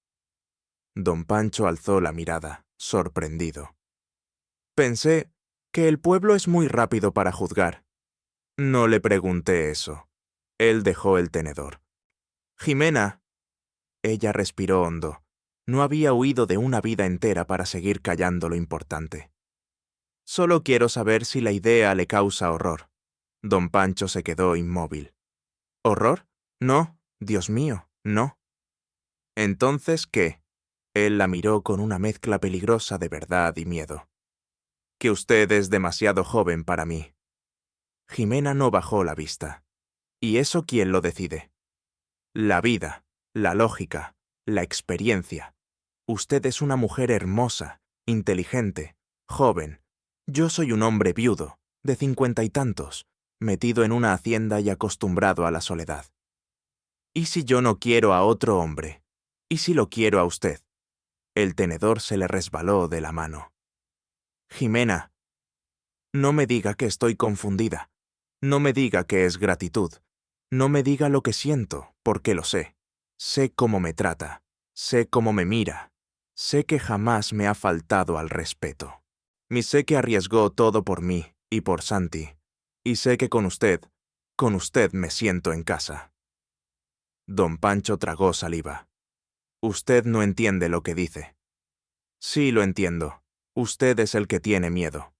Don Pancho alzó la mirada, sorprendido. Pensé que el pueblo es muy rápido para juzgar. No le pregunté eso. Él dejó el tenedor. «Jimena». Ella respiró hondo. No había huido de una vida entera para seguir callando lo importante. «Solo quiero saber si la idea le causa horror». Don Pancho se quedó inmóvil. «¿Horror? No, Dios mío, no». «¿Entonces qué?». Él la miró con una mezcla peligrosa de verdad y miedo. «Que usted es demasiado joven para mí». Jimena no bajó la vista. «¿Y eso quién lo decide?». «La vida, la lógica, la experiencia. Usted es una mujer hermosa, inteligente, joven. Yo soy un hombre viudo, de 50 y tantos, metido en una hacienda y acostumbrado a la soledad. ¿Y si yo no quiero a otro hombre? ¿Y si lo quiero a usted?». El tenedor se le resbaló de la mano. «Jimena, no me diga que estoy confundida. No me diga que es gratitud. No me diga lo que siento, porque lo sé. Sé cómo me trata. Sé cómo me mira. Sé que jamás me ha faltado al respeto. Y sé que arriesgó todo por mí y por Santi. Y sé que con usted me siento en casa». Don Pancho tragó saliva. «Usted no entiende lo que dice». «Sí lo entiendo. Usted es el que tiene miedo».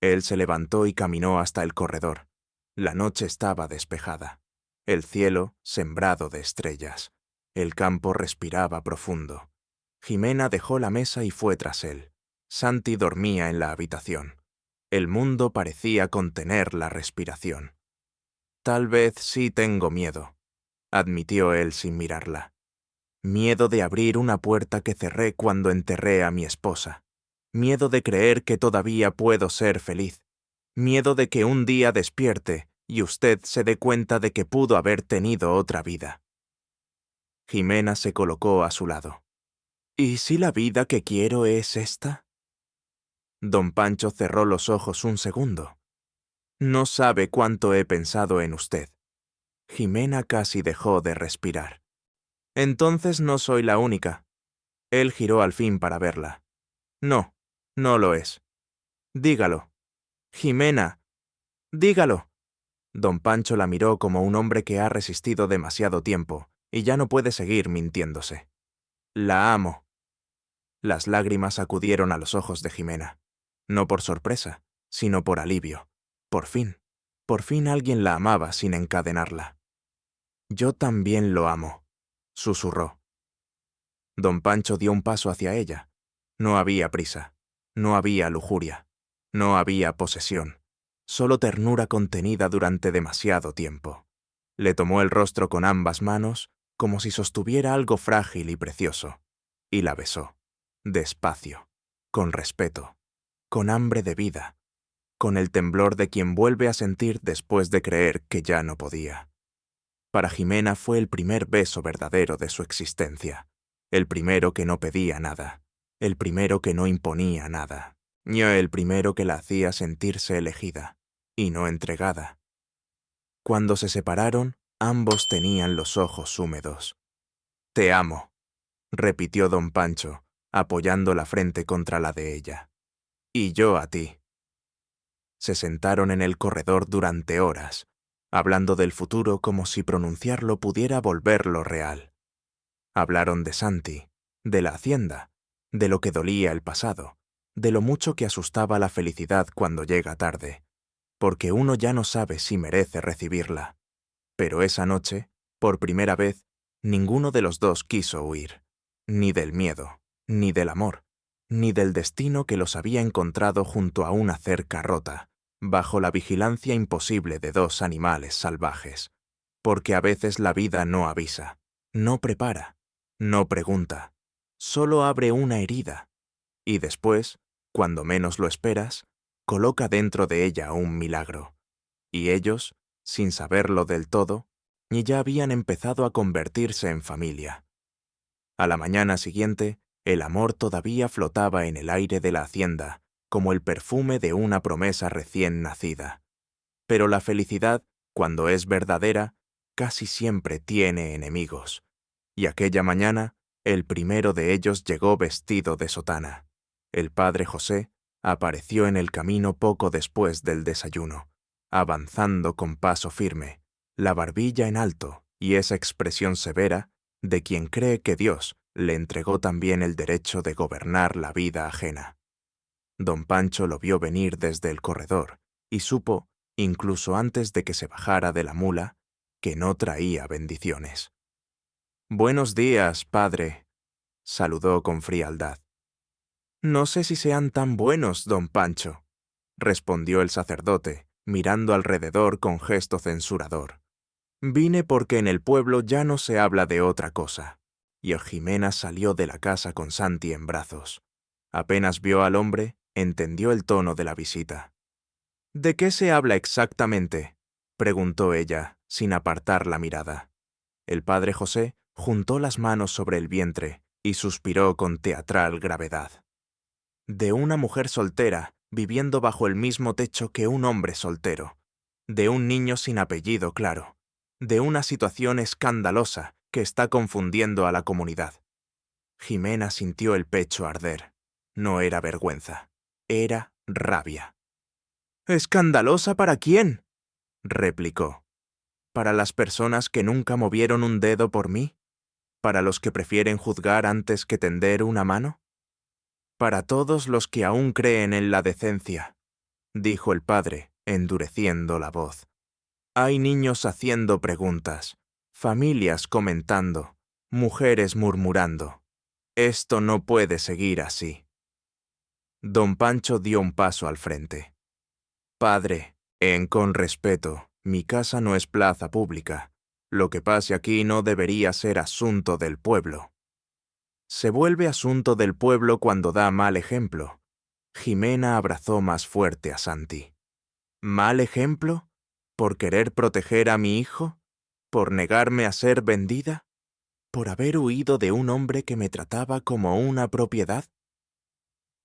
Él se levantó y caminó hasta el corredor. La noche estaba despejada. El cielo sembrado de estrellas. El campo respiraba profundo. Jimena dejó la mesa y fue tras él. Santi dormía en la habitación. El mundo parecía contener la respiración. Tal vez sí tengo miedo, admitió él sin mirarla. Miedo de abrir una puerta que cerré cuando enterré a mi esposa. Miedo de creer que todavía puedo ser feliz. Miedo de que un día despierte y usted se dé cuenta de que pudo haber tenido otra vida. Jimena se colocó a su lado. ¿Y si la vida que quiero es esta? Don Pancho cerró los ojos un segundo. No sabe cuánto he pensado en usted. Jimena casi dejó de respirar. Entonces no soy la única. Él giró al fin para verla. No, no lo es. Dígalo. Jimena, dígalo. Don Pancho la miró como un hombre que ha resistido demasiado tiempo y ya no puede seguir mintiéndose. La amo. Las lágrimas acudieron a los ojos de Jimena. No por sorpresa, sino por alivio. Por fin alguien la amaba sin encadenarla. Yo también lo amo, susurró. Don Pancho dio un paso hacia ella. No había prisa, no había lujuria, no había posesión, solo ternura contenida durante demasiado tiempo. Le tomó el rostro con ambas manos, como si sostuviera algo frágil y precioso, y la besó, despacio, con respeto, con hambre de vida, con el temblor de quien vuelve a sentir después de creer que ya no podía. Para Jimena fue el primer beso verdadero de su existencia, el primero que no pedía nada, el primero que no imponía nada, y el primero que la hacía sentirse elegida, y no entregada. Cuando se separaron, ambos tenían los ojos húmedos. «Te amo», repitió don Pancho, apoyando la frente contra la de ella. «Y yo a ti». Se sentaron en el corredor durante horas, hablando del futuro como si pronunciarlo pudiera volverlo real. Hablaron de Santi, de la hacienda, de lo que dolía el pasado, de lo mucho que asustaba la felicidad cuando llega tarde, porque uno ya no sabe si merece recibirla. Pero esa noche, por primera vez, ninguno de los dos quiso huir, ni del miedo, ni del amor, ni del destino que los había encontrado junto a una cerca rota, bajo la vigilancia imposible de dos animales salvajes. Porque a veces la vida no avisa, no prepara, no pregunta, solo abre una herida, y después, cuando menos lo esperas, coloca dentro de ella un milagro. Y ellos, sin saberlo del todo, ya habían empezado a convertirse en familia. A la mañana siguiente, el amor todavía flotaba en el aire de la hacienda, como el perfume de una promesa recién nacida. Pero la felicidad, cuando es verdadera, casi siempre tiene enemigos. Y aquella mañana, el primero de ellos llegó vestido de sotana. El padre José apareció en el camino poco después del desayuno, avanzando con paso firme, la barbilla en alto y esa expresión severa de quien cree que Dios le entregó también el derecho de gobernar la vida ajena. Don Pancho lo vio venir desde el corredor y supo, incluso antes de que se bajara de la mula, que no traía bendiciones. «Buenos días, padre», saludó con frialdad. «No sé si sean tan buenos, don Pancho», respondió el sacerdote, mirando alrededor con gesto censurador. «Vine porque en el pueblo ya no se habla de otra cosa». Y Jimena salió de la casa con Santi en brazos. Apenas vio al hombre, entendió el tono de la visita. «¿De qué se habla exactamente?», preguntó ella, sin apartar la mirada. El padre José juntó las manos sobre el vientre y suspiró con teatral gravedad. «De una mujer soltera, viviendo bajo el mismo techo que un hombre soltero. De un niño sin apellido claro. De una situación escandalosa que está confundiendo a la comunidad». Jimena sintió el pecho arder. No era vergüenza, era rabia. «¿Escandalosa para quién?», replicó. «¿Para las personas que nunca movieron un dedo por mí? ¿Para los que prefieren juzgar antes que tender una mano? Para todos los que aún creen en la decencia», dijo el padre, endureciendo la voz. «Hay niños haciendo preguntas, familias comentando, mujeres murmurando. Esto no puede seguir así. Don Pancho dio un paso al frente. Padre, con respeto, mi casa no es plaza pública. Lo que pase aquí no debería ser asunto del pueblo. Se vuelve asunto del pueblo cuando da mal ejemplo. Jimena abrazó más fuerte a Santi. ¿Mal ejemplo? ¿Por querer proteger a mi hijo? ¿Por negarme a ser vendida? ¿Por haber huido de un hombre que me trataba como una propiedad?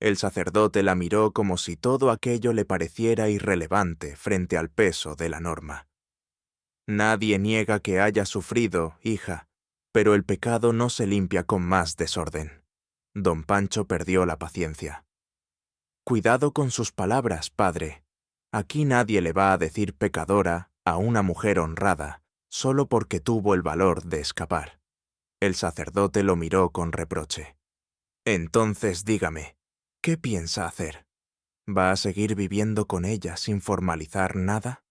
El sacerdote la miró como si todo aquello le pareciera irrelevante frente al peso de la norma. Nadie niega que haya sufrido, hija, pero el pecado no se limpia con más desorden. Don Pancho perdió la paciencia. Cuidado con sus palabras, padre. Aquí nadie le va a decir pecadora a una mujer honrada, solo porque tuvo el valor de escapar. El sacerdote lo miró con reproche. Entonces dígame, ¿qué piensa hacer? ¿Va a seguir viviendo con ella sin formalizar nada?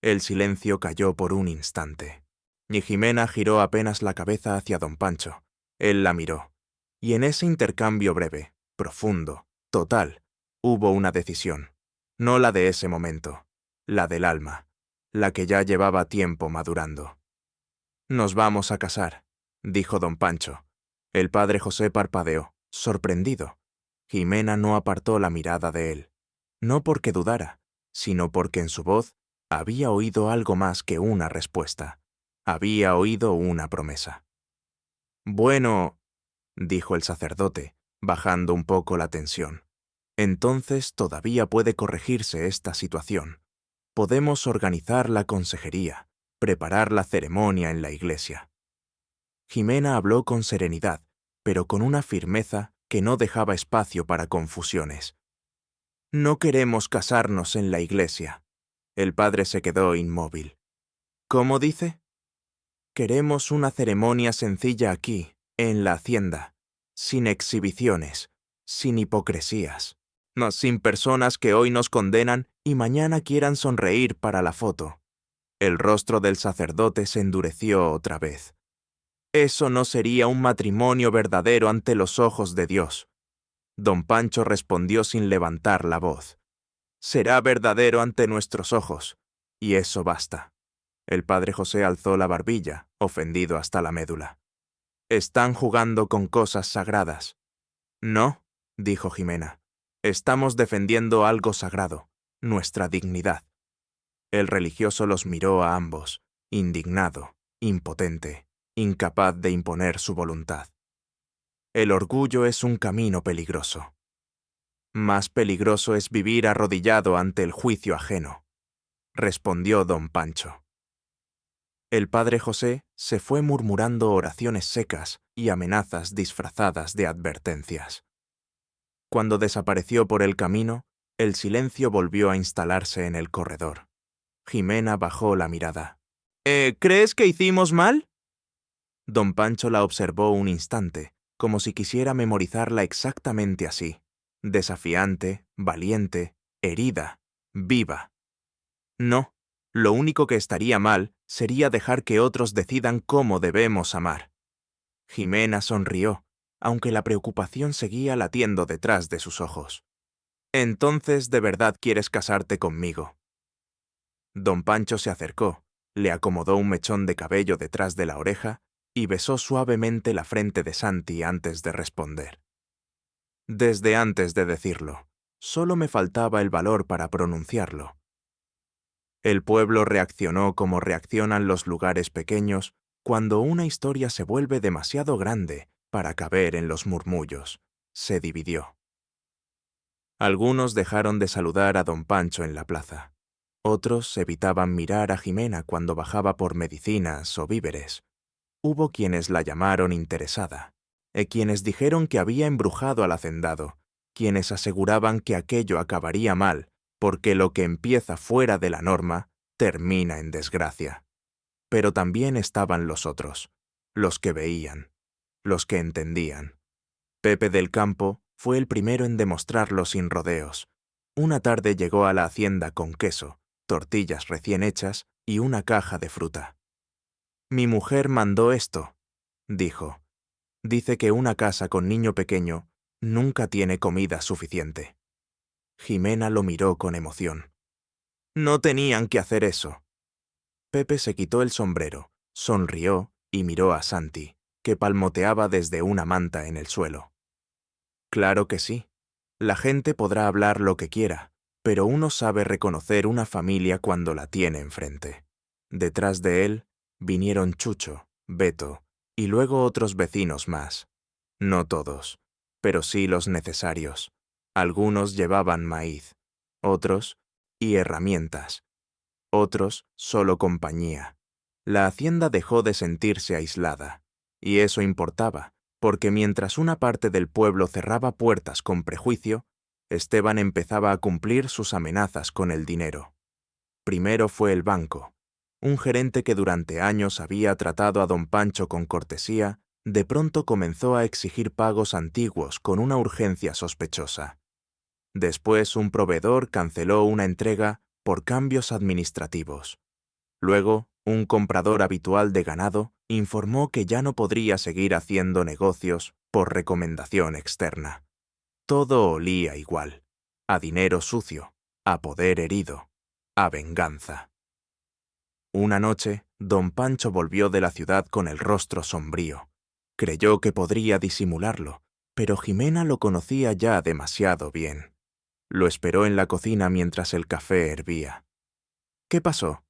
El silencio cayó por un instante, y Jimena giró apenas la cabeza hacia don Pancho. Él la miró, y en ese intercambio breve, profundo, total, hubo una decisión, no la de ese momento, la del alma, la que ya llevaba tiempo madurando. «Nos vamos a casar», dijo don Pancho. El padre José parpadeó, sorprendido. Jimena no apartó la mirada de él, no porque dudara, sino porque en su voz había oído algo más que una respuesta. Había oído una promesa. «Bueno», dijo el sacerdote, bajando un poco la tensión. «Entonces todavía puede corregirse esta situación. Podemos organizar la consejería, preparar la ceremonia en la iglesia». Jimena habló con serenidad, pero con una firmeza que no dejaba espacio para confusiones. «No queremos casarnos en la iglesia». El padre se quedó inmóvil. «¿Cómo dice?» «Queremos una ceremonia sencilla aquí, en la hacienda, sin exhibiciones, sin hipocresías, no sin personas que hoy nos condenan y mañana quieran sonreír para la foto». El rostro del sacerdote se endureció otra vez. «Eso no sería un matrimonio verdadero ante los ojos de Dios». Don Pancho respondió sin levantar la voz. «Será verdadero ante nuestros ojos, y eso basta». El padre José alzó la barbilla, ofendido hasta la médula. «Están jugando con cosas sagradas». «No», dijo Jimena. «Estamos defendiendo algo sagrado, nuestra dignidad». El religioso los miró a ambos, indignado, impotente, incapaz de imponer su voluntad. «El orgullo es un camino peligroso. Más peligroso es vivir arrodillado ante el juicio ajeno», respondió don Pancho. El padre José se fue murmurando oraciones secas y amenazas disfrazadas de advertencias. Cuando desapareció por el camino, el silencio volvió a instalarse en el corredor. Jimena bajó la mirada. ¿Crees que hicimos mal?» Don Pancho la observó un instante, como si quisiera memorizarla exactamente así, desafiante, valiente, herida, viva. «No, lo único que estaría mal sería dejar que otros decidan cómo debemos amar». Jimena sonrió, aunque la preocupación seguía latiendo detrás de sus ojos. «Entonces, ¿de verdad quieres casarte conmigo?» Don Pancho se acercó, le acomodó un mechón de cabello detrás de la oreja y besó suavemente la frente de Santi antes de responder. «Desde antes de decirlo, solo me faltaba el valor para pronunciarlo». El pueblo reaccionó como reaccionan los lugares pequeños cuando una historia se vuelve demasiado grande para caber en los murmullos. Se dividió. Algunos dejaron de saludar a don Pancho en la plaza. Otros evitaban mirar a Jimena cuando bajaba por medicinas o víveres. Hubo quienes la llamaron interesada, quienes dijeron que había embrujado al hacendado, quienes aseguraban que aquello acabaría mal, porque lo que empieza fuera de la norma termina en desgracia. Pero también estaban los otros, los que veían, los que entendían. Pepe del Campo fue el primero en demostrarlo sin rodeos. Una tarde llegó a la hacienda con queso, tortillas recién hechas y una caja de fruta. «Mi mujer mandó esto», dijo. Dice que una casa con niño pequeño nunca tiene comida suficiente. Jimena lo miró con emoción. No tenían que hacer eso. Pepe se quitó el sombrero, sonrió y miró a Santi, que palmoteaba desde una manta en el suelo. Claro que sí. La gente podrá hablar lo que quiera, pero uno sabe reconocer una familia cuando la tiene enfrente. Detrás de él vinieron Chucho, Beto y luego otros vecinos más. No todos, pero sí los necesarios. Algunos llevaban maíz, otros y herramientas, otros solo compañía. La hacienda dejó de sentirse aislada, y eso importaba, porque mientras una parte del pueblo cerraba puertas con prejuicio, Esteban empezaba a cumplir sus amenazas con el dinero. Primero fue el banco. Un gerente que durante años había tratado a don Pancho con cortesía, de pronto comenzó a exigir pagos antiguos con una urgencia sospechosa. Después un proveedor canceló una entrega por cambios administrativos. Luego, un comprador habitual de ganado informó que ya no podría seguir haciendo negocios por recomendación externa. Todo olía igual, a dinero sucio, a poder herido, a venganza. Una noche, don Pancho volvió de la ciudad con el rostro sombrío. Creyó que podría disimularlo, pero Jimena lo conocía ya demasiado bien. Lo esperó en la cocina mientras el café hervía. ¿Qué pasó?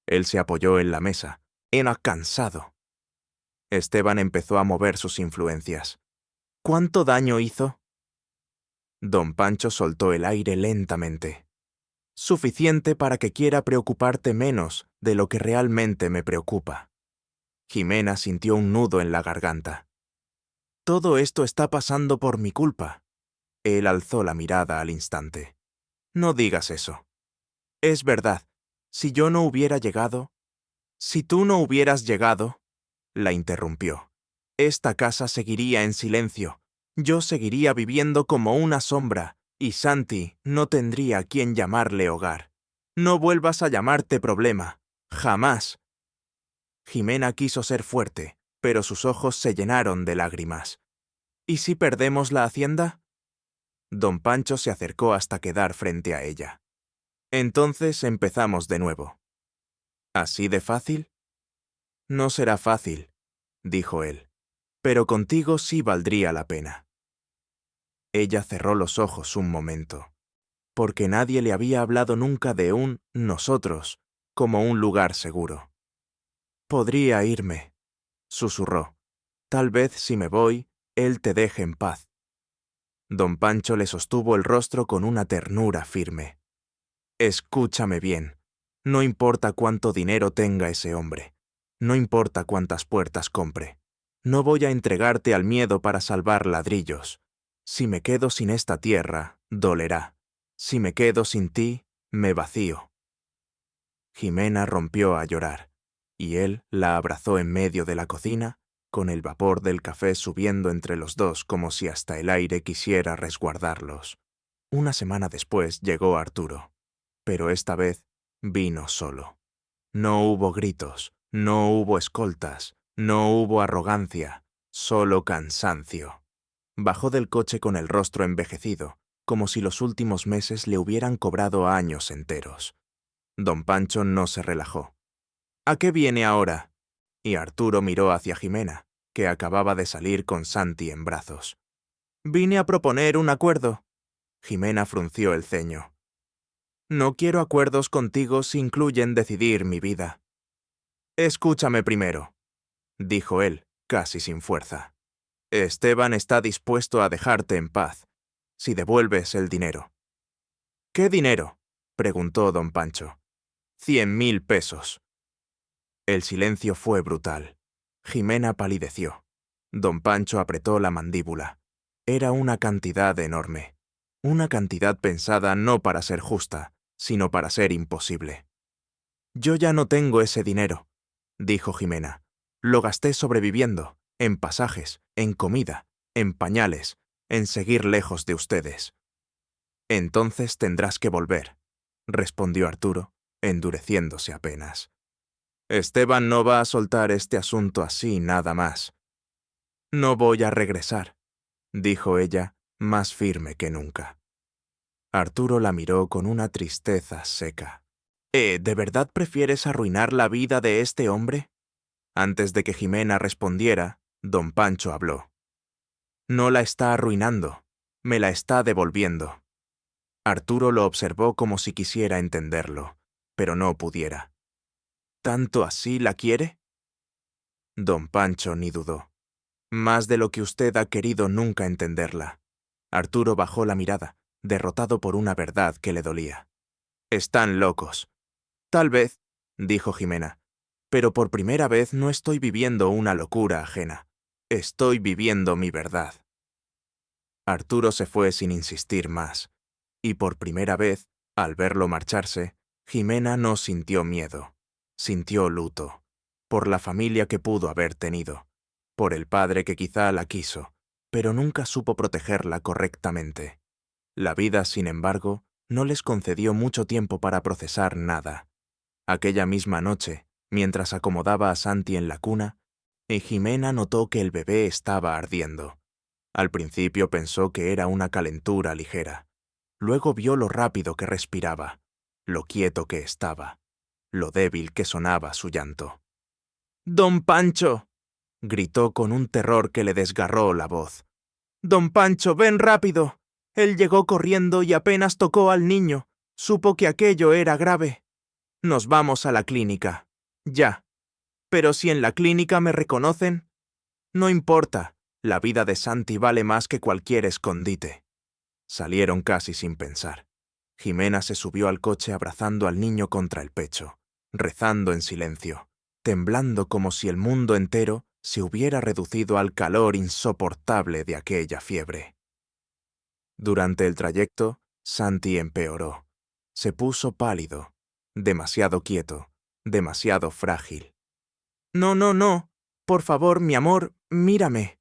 Él se apoyó en la mesa. Era cansado. Esteban empezó a mover sus influencias. ¿Cuánto daño hizo? Don Pancho soltó el aire lentamente. Suficiente para que quiera preocuparte menos de lo que realmente me preocupa. Jimena sintió un nudo en la garganta. Todo esto está pasando por mi culpa. Él alzó la mirada al instante. No digas eso. Es verdad. Si yo no hubiera llegado, si tú no hubieras llegado, la interrumpió. Esta casa seguiría en silencio. Yo seguiría viviendo como una sombra, y Santi no tendría a quien llamarle hogar. No vuelvas a llamarte problema. Jamás. Jimena quiso ser fuerte, pero sus ojos se llenaron de lágrimas. ¿Y si perdemos la hacienda? Don Pancho se acercó hasta quedar frente a ella. Entonces empezamos de nuevo. ¿Así de fácil? No será fácil, dijo él, pero contigo sí valdría la pena. Ella cerró los ojos un momento, porque nadie le había hablado nunca de un nosotros como un lugar seguro. Podría irme, susurró. Tal vez si me voy, él te deje en paz. Don Pancho le sostuvo el rostro con una ternura firme. Escúchame bien. No importa cuánto dinero tenga ese hombre. No importa cuántas puertas compre. No voy a entregarte al miedo para salvar ladrillos. Si me quedo sin esta tierra, dolerá. Si me quedo sin ti, me vacío. Jimena rompió a llorar, y él la abrazó en medio de la cocina, con el vapor del café subiendo entre los dos como si hasta el aire quisiera resguardarlos. Una semana después llegó Arturo, pero esta vez vino solo. No hubo gritos, no hubo escoltas, no hubo arrogancia, solo cansancio. Bajó del coche con el rostro envejecido, como si los últimos meses le hubieran cobrado años enteros. Don Pancho no se relajó. ¿A qué viene ahora? Y Arturo miró hacia Jimena, que acababa de salir con Santi en brazos. Vine a proponer un acuerdo. Jimena frunció el ceño. No quiero acuerdos contigo si incluyen decidir mi vida. Escúchame primero, dijo él, casi sin fuerza. Esteban está dispuesto a dejarte en paz, si devuelves el dinero. ¿Qué dinero? Preguntó don Pancho. 100.000 pesos. El silencio fue brutal. Jimena palideció. Don Pancho apretó la mandíbula. Era una cantidad enorme. Una cantidad pensada no para ser justa, sino para ser imposible. Yo ya no tengo ese dinero, dijo Jimena. Lo gasté sobreviviendo, en pasajes, en comida, en pañales, en seguir lejos de ustedes. Entonces tendrás que volver, respondió Arturo, endureciéndose apenas. Esteban no va a soltar este asunto así nada más. No voy a regresar, dijo ella, más firme que nunca. Arturo la miró con una tristeza seca. ¿De verdad prefieres arruinar la vida de este hombre? Antes de que Jimena respondiera, don Pancho habló. No la está arruinando, me la está devolviendo. Arturo lo observó como si quisiera entenderlo, pero no pudiera. ¿Tanto así la quiere? Don Pancho ni dudó. Más de lo que usted ha querido nunca entenderla. Arturo bajó la mirada, derrotado por una verdad que le dolía. Están locos. Tal vez, dijo Jimena, pero por primera vez no estoy viviendo una locura ajena. Estoy viviendo mi verdad. Arturo se fue sin insistir más, y por primera vez, al verlo marcharse, Jimena no sintió miedo, sintió luto, por la familia que pudo haber tenido, por el padre que quizá la quiso, pero nunca supo protegerla correctamente. La vida, sin embargo, no les concedió mucho tiempo para procesar nada. Aquella misma noche, mientras acomodaba a Santi en la cuna, Jimena notó que el bebé estaba ardiendo. Al principio pensó que era una calentura ligera. Luego vio lo rápido que respiraba, lo quieto que estaba, lo débil que sonaba su llanto. «¡Don Pancho!», gritó con un terror que le desgarró la voz. «¡Don Pancho, ven rápido!». Él llegó corriendo y apenas tocó al niño. Supo que aquello era grave. «Nos vamos a la clínica. Ya. Pero si en la clínica me reconocen...». «No importa. La vida de Santi vale más que cualquier escondite». Salieron casi sin pensar. Jimena se subió al coche abrazando al niño contra el pecho, rezando en silencio, temblando como si el mundo entero se hubiera reducido al calor insoportable de aquella fiebre. Durante el trayecto, Santi empeoró. Se puso pálido, demasiado quieto, demasiado frágil. «No, no, no. Por favor, mi amor, mírame»,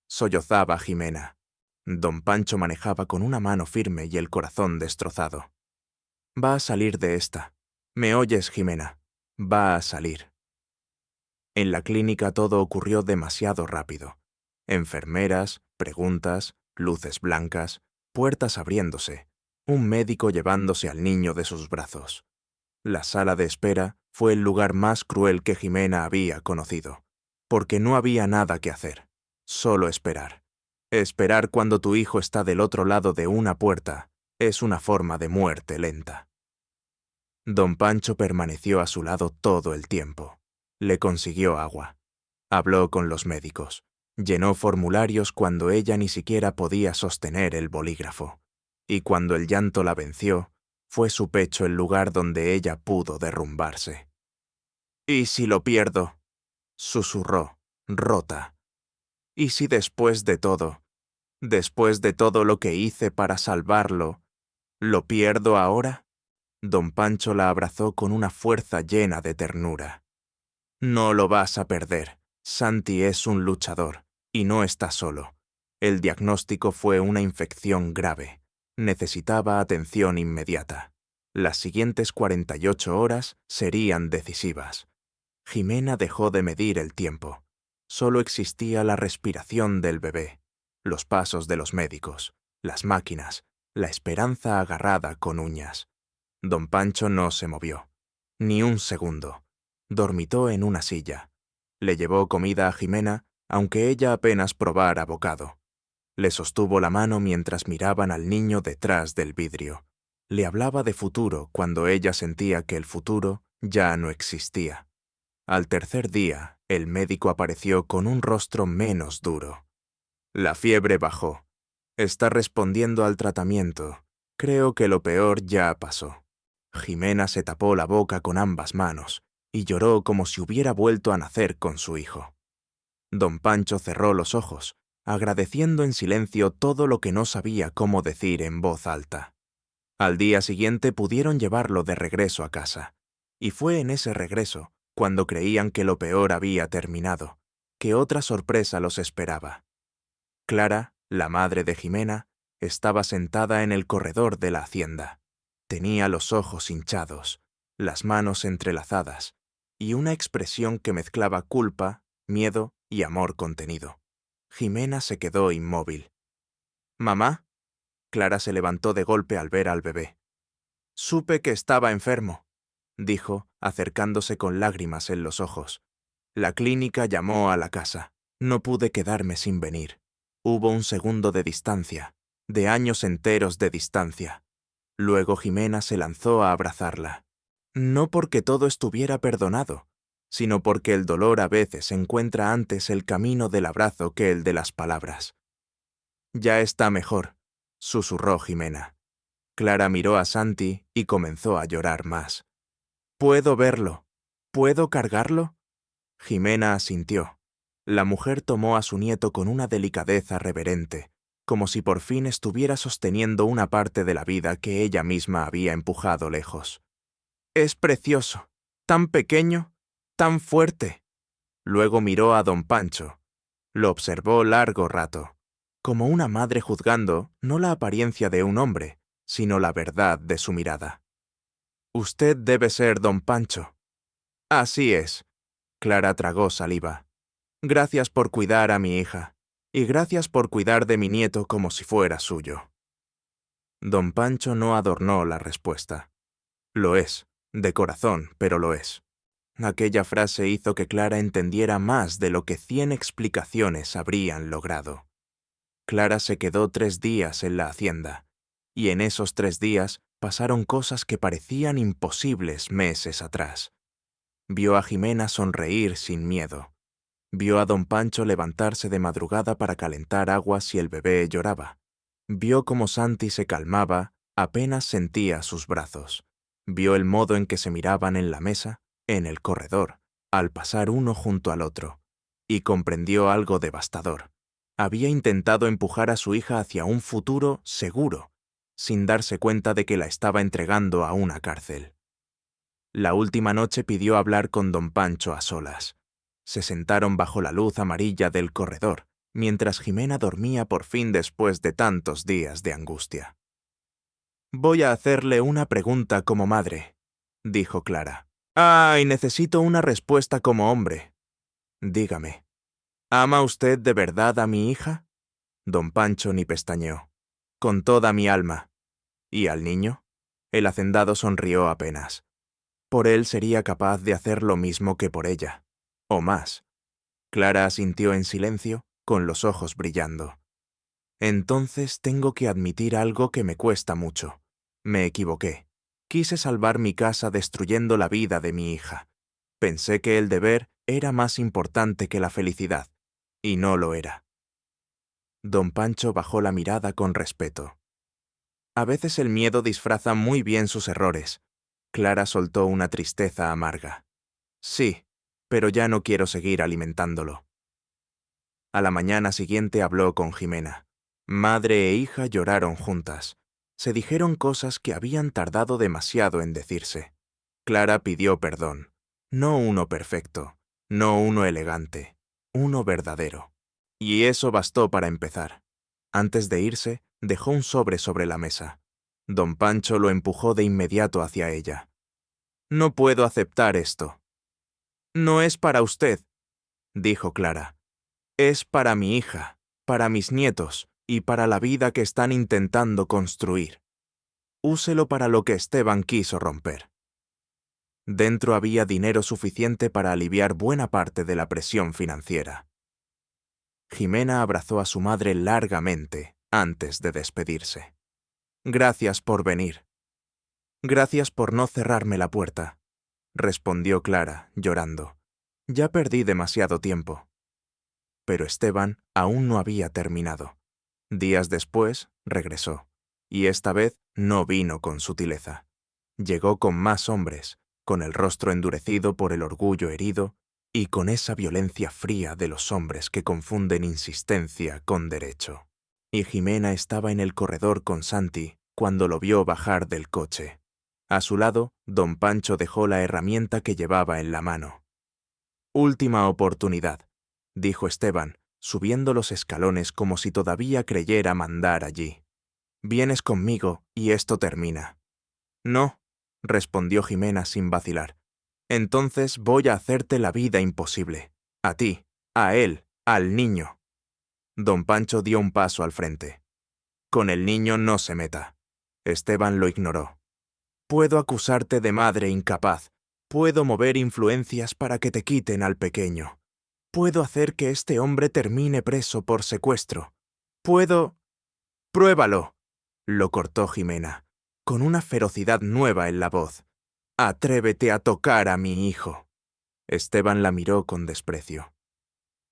sollozaba Jimena. Don Pancho manejaba con una mano firme y el corazón destrozado. «Va a salir de esta. ¿Me oyes, Jimena? Va a salir». En la clínica todo ocurrió demasiado rápido. Enfermeras, preguntas, luces blancas, puertas abriéndose, un médico llevándose al niño de sus brazos. La sala de espera fue el lugar más cruel que Jimena había conocido, porque no había nada que hacer, solo esperar. Esperar cuando tu hijo está del otro lado de una puerta es una forma de muerte lenta. Don Pancho permaneció a su lado todo el tiempo. Le consiguió agua. Habló con los médicos. Llenó formularios cuando ella ni siquiera podía sostener el bolígrafo. Y cuando el llanto la venció, fue su pecho el lugar donde ella pudo derrumbarse. «¿Y si lo pierdo?», susurró, rota. «¿Y si después de todo lo que hice para salvarlo, lo pierdo ahora?». Don Pancho la abrazó con una fuerza llena de ternura. «No lo vas a perder. Santi es un luchador, y no está solo. El diagnóstico fue una infección grave. Necesitaba atención inmediata. Las siguientes 48 horas serían decisivas». Jimena dejó de medir el tiempo. Solo existía la respiración del bebé, los pasos de los médicos, las máquinas, la esperanza agarrada con uñas. Don Pancho no se movió, ni un segundo. Dormitó en una silla. Le llevó comida a Jimena, aunque ella apenas probara bocado. Le sostuvo la mano mientras miraban al niño detrás del vidrio. Le hablaba de futuro cuando ella sentía que el futuro ya no existía. Al tercer día, el médico apareció con un rostro menos duro. «La fiebre bajó. Está respondiendo al tratamiento. Creo que lo peor ya pasó». Jimena se tapó la boca con ambas manos y lloró como si hubiera vuelto a nacer con su hijo. Don Pancho cerró los ojos, agradeciendo en silencio todo lo que no sabía cómo decir en voz alta. Al día siguiente pudieron llevarlo de regreso a casa, y fue en ese regreso cuando creían que lo peor había terminado, que otra sorpresa los esperaba. Clara, la madre de Jimena, estaba sentada en el corredor de la hacienda. Tenía los ojos hinchados, las manos entrelazadas, y una expresión que mezclaba culpa, miedo y amor contenido. Jimena se quedó inmóvil. «¿Mamá?» Clara se levantó de golpe al ver al bebé. «Supe que estaba enfermo», dijo, acercándose con lágrimas en los ojos. «La clínica llamó a la casa. No pude quedarme sin venir. Hubo un segundo de distancia, de años enteros de distancia». Luego Jimena se lanzó a abrazarla. No porque todo estuviera perdonado, sino porque el dolor a veces encuentra antes el camino del abrazo que el de las palabras. «Ya está mejor», susurró Jimena. Clara miró a Santi y comenzó a llorar más. «¿Puedo verlo? ¿Puedo cargarlo?» Jimena asintió. La mujer tomó a su nieto con una delicadeza reverente, como si por fin estuviera sosteniendo una parte de la vida que ella misma había empujado lejos. «Es precioso, tan pequeño, tan fuerte». Luego miró a don Pancho. Lo observó largo rato, como una madre juzgando no la apariencia de un hombre, sino la verdad de su mirada. «Usted debe ser don Pancho». «Así es». Clara tragó saliva. «Gracias por cuidar a mi hija, y gracias por cuidar de mi nieto como si fuera suyo». Don Pancho no adornó la respuesta. «Lo es, de corazón, pero lo es». Aquella frase hizo que Clara entendiera más de lo que 100 explicaciones habrían logrado. Clara se quedó 3 días en la hacienda, y en esos 3 días pasaron cosas que parecían imposibles meses atrás. Vio a Jimena sonreír sin miedo. Vio a don Pancho levantarse de madrugada para calentar agua si el bebé lloraba. Vio cómo Santi se calmaba apenas sentía sus brazos. Vio el modo en que se miraban en la mesa, en el corredor, al pasar uno junto al otro, y comprendió algo devastador. Había intentado empujar a su hija hacia un futuro seguro, sin darse cuenta de que la estaba entregando a una cárcel. La última noche pidió hablar con don Pancho a solas. Se sentaron bajo la luz amarilla del corredor, mientras Jimena dormía por fin después de tantos días de angustia. «Voy a hacerle una pregunta como madre», dijo Clara. «Ay, necesito una respuesta como hombre. Dígame, ¿ama usted de verdad a mi hija?» Don Pancho ni pestañeó. «Con toda mi alma». «¿Y al niño?» El hacendado sonrió apenas. Por él sería capaz de hacer lo mismo que por ella, o más. Clara asintió en silencio, con los ojos brillando. «Entonces tengo que admitir algo que me cuesta mucho. Me equivoqué. Quise salvar mi casa destruyendo la vida de mi hija. Pensé que el deber era más importante que la felicidad, y no lo era». Don Pancho bajó la mirada con respeto. «A veces el miedo disfraza muy bien sus errores». Clara soltó una tristeza amarga. «Sí, pero ya no quiero seguir alimentándolo». A la mañana siguiente habló con Jimena. Madre e hija lloraron juntas. Se dijeron cosas que habían tardado demasiado en decirse. Clara pidió perdón. No uno perfecto, no uno elegante, uno verdadero. Y eso bastó para empezar. Antes de irse, dejó un sobre la mesa. Don Pancho lo empujó de inmediato hacia ella. «No puedo aceptar esto». «No es para usted», dijo Clara. «Es para mi hija, para mis nietos y para la vida que están intentando construir. Úselo para lo que Esteban quiso romper». Dentro había dinero suficiente para aliviar buena parte de la presión financiera. Jimena abrazó a su madre largamente antes de despedirse. «Gracias por venir». «Gracias por no cerrarme la puerta», respondió Clara, llorando. «Ya perdí demasiado tiempo». Pero Esteban aún no había terminado. Días después, regresó, y esta vez no vino con sutileza. Llegó con más hombres, con el rostro endurecido por el orgullo herido y con esa violencia fría de los hombres que confunden insistencia con derecho. Y Jimena estaba en el corredor con Santi cuando lo vio bajar del coche. A su lado, don Pancho dejó la herramienta que llevaba en la mano. «Última oportunidad», dijo Esteban, subiendo los escalones como si todavía creyera mandar allí. «Vienes conmigo y esto termina». «No», respondió Jimena sin vacilar. «Entonces voy a hacerte la vida imposible. A ti, a él, al niño». Don Pancho dio un paso al frente. Con el niño no se meta. Esteban lo ignoró. Puedo acusarte de madre incapaz. Puedo mover influencias para que te quiten al pequeño. Puedo hacer que este hombre termine preso por secuestro. Puedo... ¡Pruébalo!, lo cortó Jimena, con una ferocidad nueva en la voz. Atrévete a tocar a mi hijo. Esteban la miró con desprecio.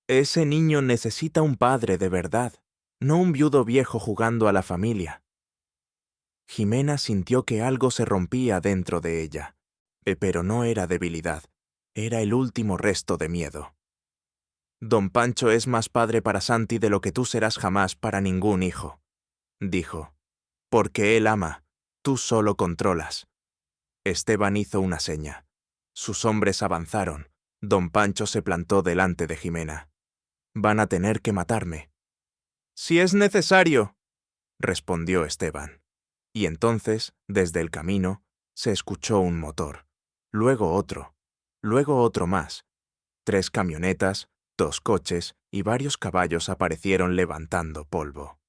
Ese niño necesita un padre de verdad, no un viudo viejo jugando a la familia. Jimena sintió que algo se rompía dentro de ella, pero no era debilidad, era el último resto de miedo. Don Pancho es más padre para Santi de lo que tú serás jamás para ningún hijo, dijo. Porque él ama, tú solo controlas. Esteban hizo una seña. Sus hombres avanzaron. Don Pancho se plantó delante de Jimena. Van a tener que matarme. Si es necesario, respondió Esteban. Y entonces, desde el camino, se escuchó un motor, luego otro más. 3 camionetas, 2 coches y varios caballos aparecieron levantando polvo.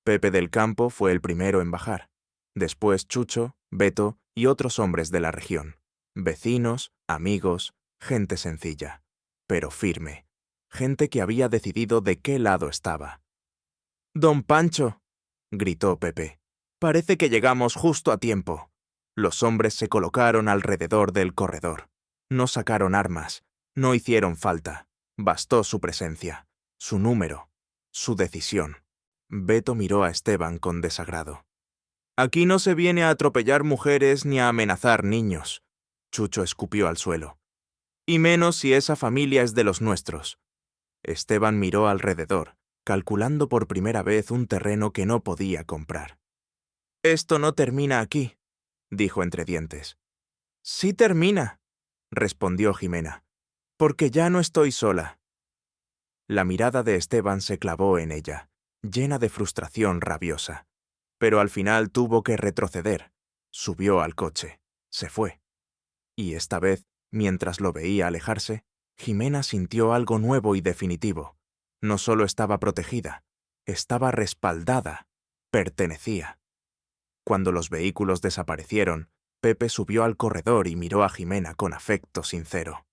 Pepe del Campo fue el primero en bajar. Después Chucho, Beto y otros hombres de la región. Vecinos, amigos, gente sencilla, pero firme. Gente que había decidido de qué lado estaba. «Don Pancho», gritó Pepe, «parece que llegamos justo a tiempo». Los hombres se colocaron alrededor del corredor. No sacaron armas, no hicieron falta. Bastó su presencia, su número, su decisión. Beto miró a Esteban con desagrado. «Aquí no se viene a atropellar mujeres ni a amenazar niños», Chucho escupió al suelo. «Y menos si esa familia es de los nuestros». Esteban miró alrededor, calculando por primera vez un terreno que no podía comprar. «Esto no termina aquí», dijo entre dientes. «Sí termina», respondió Jimena, «porque ya no estoy sola». La mirada de Esteban se clavó en ella, llena de frustración rabiosa. Pero al final tuvo que retroceder. Subió al coche. Se fue. Y esta vez, mientras lo veía alejarse, Jimena sintió algo nuevo y definitivo. No solo estaba protegida, estaba respaldada, pertenecía. Cuando los vehículos desaparecieron, Pepe subió al corredor y miró a Jimena con afecto sincero.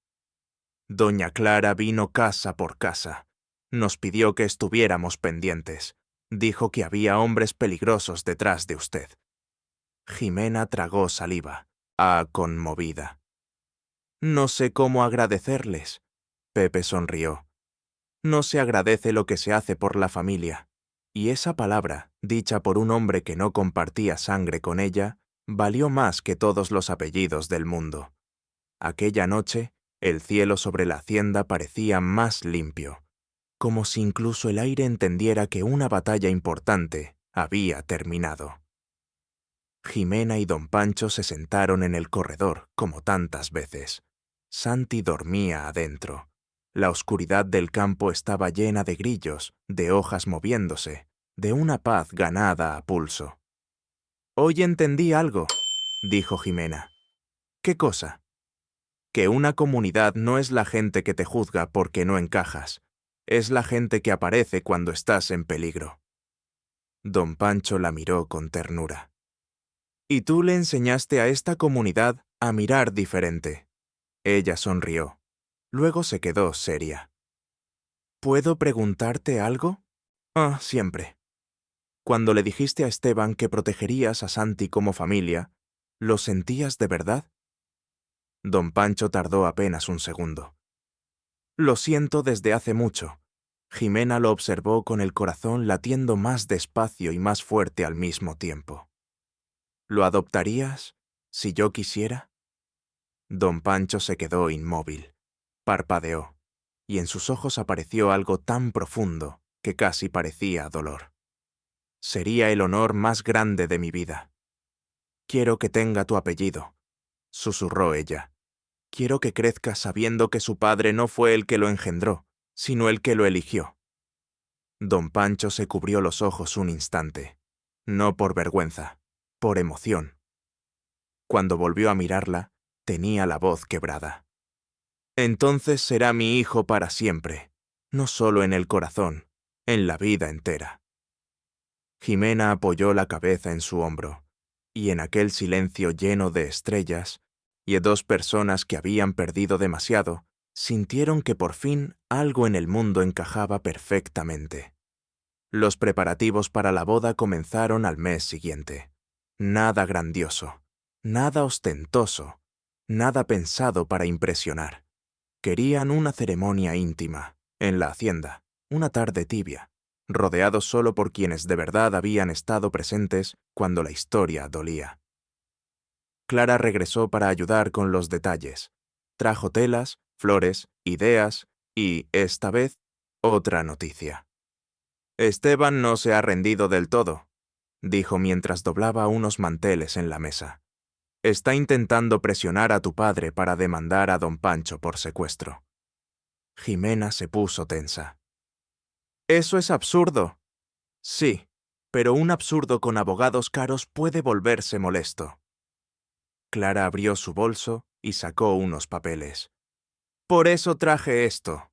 Doña Clara vino casa por casa. Nos pidió que estuviéramos pendientes. Dijo que había hombres peligrosos detrás de usted. Jimena tragó saliva, conmovida. No sé cómo agradecerles. Pepe sonrió. No se agradece lo que se hace por la familia. Y esa palabra, dicha por un hombre que no compartía sangre con ella, valió más que todos los apellidos del mundo. Aquella noche, el cielo sobre la hacienda parecía más limpio, como si incluso el aire entendiera que una batalla importante había terminado. Jimena y don Pancho se sentaron en el corredor, como tantas veces. Santi dormía adentro. La oscuridad del campo estaba llena de grillos, de hojas moviéndose, de una paz ganada a pulso. «Hoy entendí algo», dijo Jimena. «¿Qué cosa?» «Que una comunidad no es la gente que te juzga porque no encajas. Es la gente que aparece cuando estás en peligro». Don Pancho la miró con ternura. «Y tú le enseñaste a esta comunidad a mirar diferente». Ella sonrió. Luego se quedó seria. «¿Puedo preguntarte algo?» Siempre. Cuando le dijiste a Esteban que protegerías a Santi como familia, ¿lo sentías de verdad?» Don Pancho tardó apenas un segundo. «Lo siento desde hace mucho». Jimena lo observó con el corazón latiendo más despacio y más fuerte al mismo tiempo. «¿Lo adoptarías, si yo quisiera?» Don Pancho se quedó inmóvil. Parpadeó, y en sus ojos apareció algo tan profundo que casi parecía dolor. «Sería el honor más grande de mi vida». «Quiero que tenga tu apellido», susurró ella. «Quiero que crezca sabiendo que su padre no fue el que lo engendró, sino el que lo eligió». Don Pancho se cubrió los ojos un instante, no por vergüenza, por emoción. Cuando volvió a mirarla, tenía la voz quebrada. «Entonces será mi hijo para siempre, no solo en el corazón, en la vida entera. Jimena apoyó la cabeza en su hombro, y en aquel silencio lleno de estrellas, y dos personas que habían perdido demasiado, sintieron que por fin algo en el mundo encajaba perfectamente. Los preparativos para la boda comenzaron al mes siguiente. Nada grandioso, nada ostentoso, nada pensado para impresionar. Querían una ceremonia íntima, en la hacienda, una tarde tibia, rodeados solo por quienes de verdad habían estado presentes cuando la historia dolía. Clara regresó para ayudar con los detalles. Trajo telas, flores, ideas y, esta vez, otra noticia. Esteban no se ha rendido del todo, dijo mientras doblaba unos manteles en la mesa. Está intentando presionar a tu padre para demandar a don Pancho por secuestro. Jimena se puso tensa. Eso es absurdo. Sí, pero un absurdo con abogados caros puede volverse molesto. Clara abrió su bolso y sacó unos papeles. Por eso traje esto.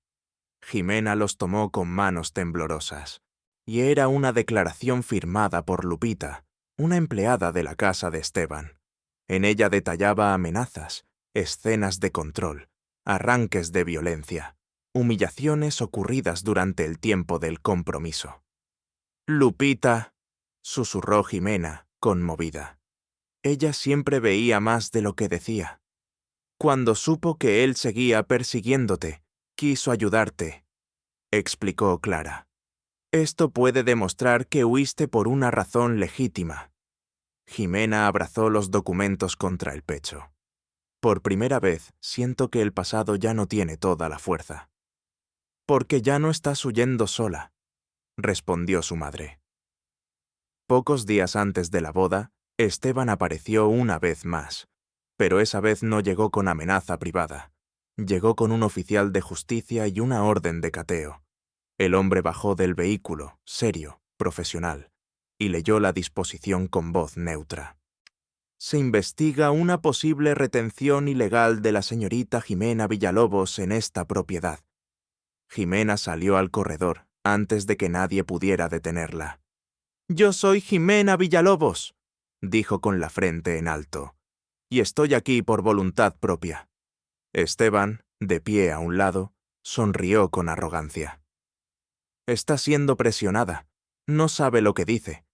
Jimena los tomó con manos temblorosas. Y era una declaración firmada por Lupita, una empleada de la casa de Esteban. En ella detallaba amenazas, escenas de control, arranques de violencia, humillaciones ocurridas durante el tiempo del compromiso. Lupita, susurró Jimena, conmovida. Ella siempre veía más de lo que decía. Cuando supo que él seguía persiguiéndote, quiso ayudarte, explicó Clara. Esto puede demostrar que huiste por una razón legítima. Jimena abrazó los documentos contra el pecho. Por primera vez siento que el pasado ya no tiene toda la fuerza. Porque ya no estás huyendo sola, respondió su madre. Pocos días antes de la boda, Esteban apareció una vez más, pero esa vez no llegó con amenaza privada. Llegó con un oficial de justicia y una orden de cateo. El hombre bajó del vehículo, serio, profesional, y leyó la disposición con voz neutra. Se investiga una posible retención ilegal de la señorita Jimena Villalobos en esta propiedad. Jimena salió al corredor antes de que nadie pudiera detenerla. «Yo soy Jimena Villalobos», dijo con la frente en alto, «y estoy aquí por voluntad propia». Esteban, de pie a un lado, sonrió con arrogancia. Está siendo presionada. No sabe lo que dice.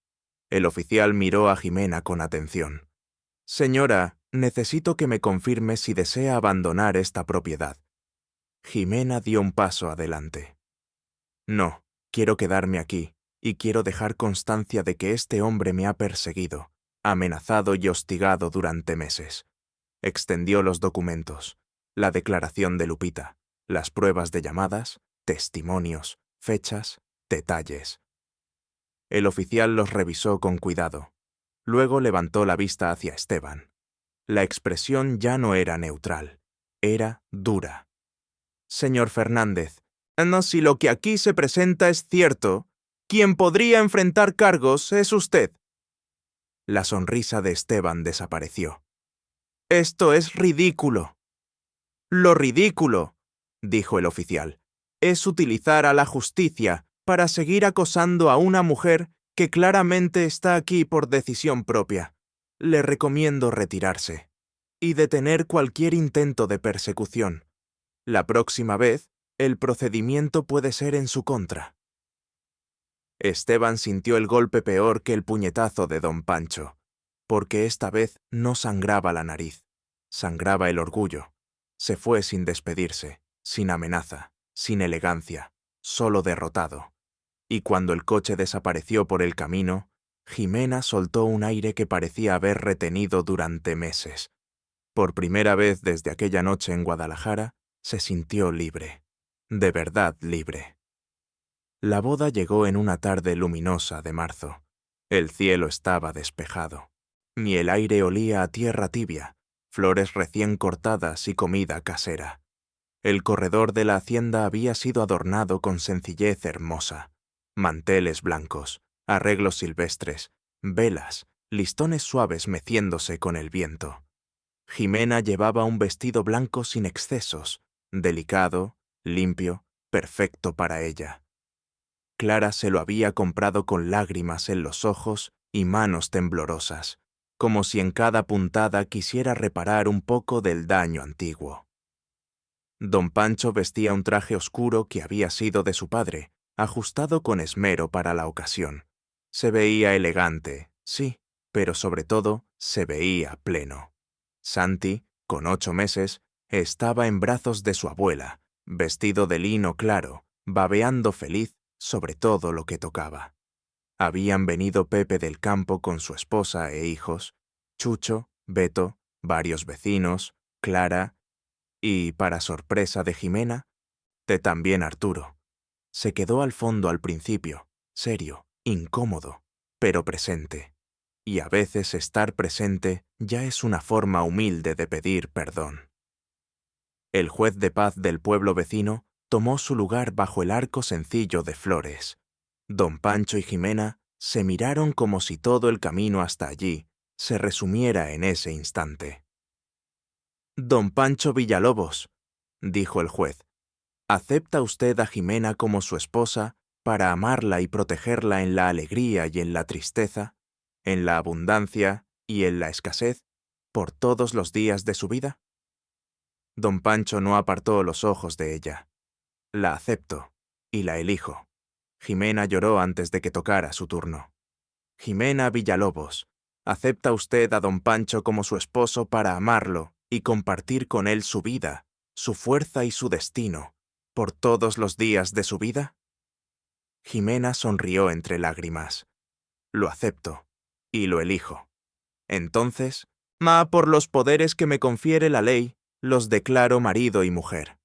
El oficial miró a Jimena con atención. Señora, necesito que me confirme si desea abandonar esta propiedad. Jimena dio un paso adelante. No, quiero quedarme aquí, y quiero dejar constancia de que este hombre me ha perseguido, amenazado y hostigado durante meses. Extendió los documentos, la declaración de Lupita, las pruebas de llamadas, testimonios, fechas, detalles. El oficial los revisó con cuidado. Luego levantó la vista hacia Esteban. La expresión ya no era neutral, era dura. Señor Fernández, no, si lo que aquí se presenta es cierto, quien podría enfrentar cargos es usted. La sonrisa de Esteban desapareció. Esto es ridículo. Lo ridículo, dijo el oficial, es utilizar a la justicia para seguir acosando a una mujer que claramente está aquí por decisión propia. Le recomiendo retirarse y detener cualquier intento de persecución. La próxima vez, el procedimiento puede ser en su contra. Esteban sintió el golpe peor que el puñetazo de don Pancho, porque esta vez no sangraba la nariz, sangraba el orgullo. Se fue sin despedirse, sin amenaza, sin elegancia, solo derrotado. Y cuando el coche desapareció por el camino, Jimena soltó un aire que parecía haber retenido durante meses. Por primera vez desde aquella noche en Guadalajara, se sintió libre, de verdad libre. La boda llegó en una tarde luminosa de marzo. El cielo estaba despejado. Ni el aire olía a tierra tibia, flores recién cortadas y comida casera. El corredor de la hacienda había sido adornado con sencillez hermosa. Manteles blancos, arreglos silvestres, velas, listones suaves meciéndose con el viento. Jimena llevaba un vestido blanco sin excesos, delicado, limpio, perfecto para ella. Clara se lo había comprado con lágrimas en los ojos y manos temblorosas, como si en cada puntada quisiera reparar un poco del daño antiguo. Don Pancho vestía un traje oscuro que había sido de su padre, ajustado con esmero para la ocasión. Se veía elegante, sí, pero sobre todo se veía pleno. Santi, con 8 meses, estaba en brazos de su abuela, vestido de lino claro, babeando feliz sobre todo lo que tocaba. Habían venido Pepe del campo con su esposa e hijos, Chucho, Beto, varios vecinos, Clara y, para sorpresa de Jimena, de también Arturo. Se quedó al fondo al principio, serio, incómodo, pero presente. Y a veces estar presente ya es una forma humilde de pedir perdón. El juez de paz del pueblo vecino tomó su lugar bajo el arco sencillo de flores. Don Pancho y Jimena se miraron como si todo el camino hasta allí se resumiera en ese instante. «Don Pancho Villalobos», dijo el juez, «¿acepta usted a Jimena como su esposa para amarla y protegerla en la alegría y en la tristeza, en la abundancia y en la escasez, por todos los días de su vida?» Don Pancho no apartó los ojos de ella. «La acepto y la elijo». Jimena lloró antes de que tocara su turno. «Jimena Villalobos, ¿acepta usted a don Pancho como su esposo para amarlo y compartir con él su vida, su fuerza y su destino, por todos los días de su vida?» Jimena sonrió entre lágrimas. «Lo acepto y lo elijo. Entonces, por los poderes que me confiere la ley, los declaro marido y mujer».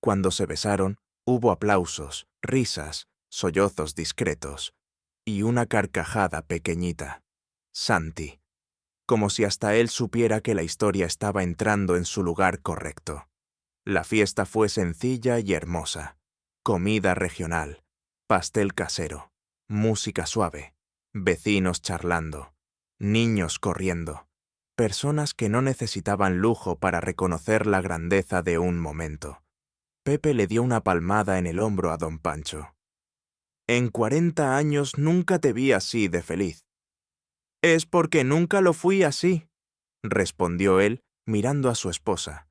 Cuando se besaron, hubo aplausos, risas, sollozos discretos y una carcajada pequeñita. Santi, como si hasta él supiera que la historia estaba entrando en su lugar correcto. La fiesta fue sencilla y hermosa. Comida regional, pastel casero, música suave, vecinos charlando, niños corriendo, personas que no necesitaban lujo para reconocer la grandeza de un momento. Pepe le dio una palmada en el hombro a don Pancho. «En 40 años nunca te vi así de feliz». «Es porque nunca lo fui así», respondió él, mirando a su esposa.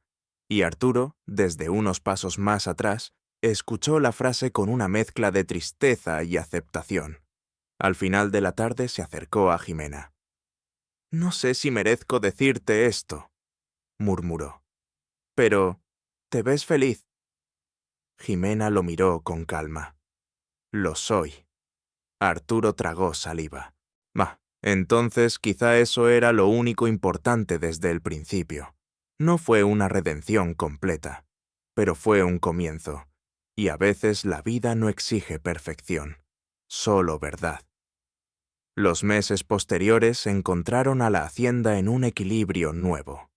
Y Arturo, desde unos pasos más atrás, escuchó la frase con una mezcla de tristeza y aceptación. Al final de la tarde se acercó a Jimena. «No sé si merezco decirte esto», murmuró. «Pero, ¿te ves feliz?» Jimena lo miró con calma. «Lo soy». Arturo tragó saliva. Entonces quizá eso era lo único importante desde el principio. No fue una redención completa, pero fue un comienzo. Y a veces la vida no exige perfección, solo verdad. Los meses posteriores encontraron a la hacienda en un equilibrio nuevo.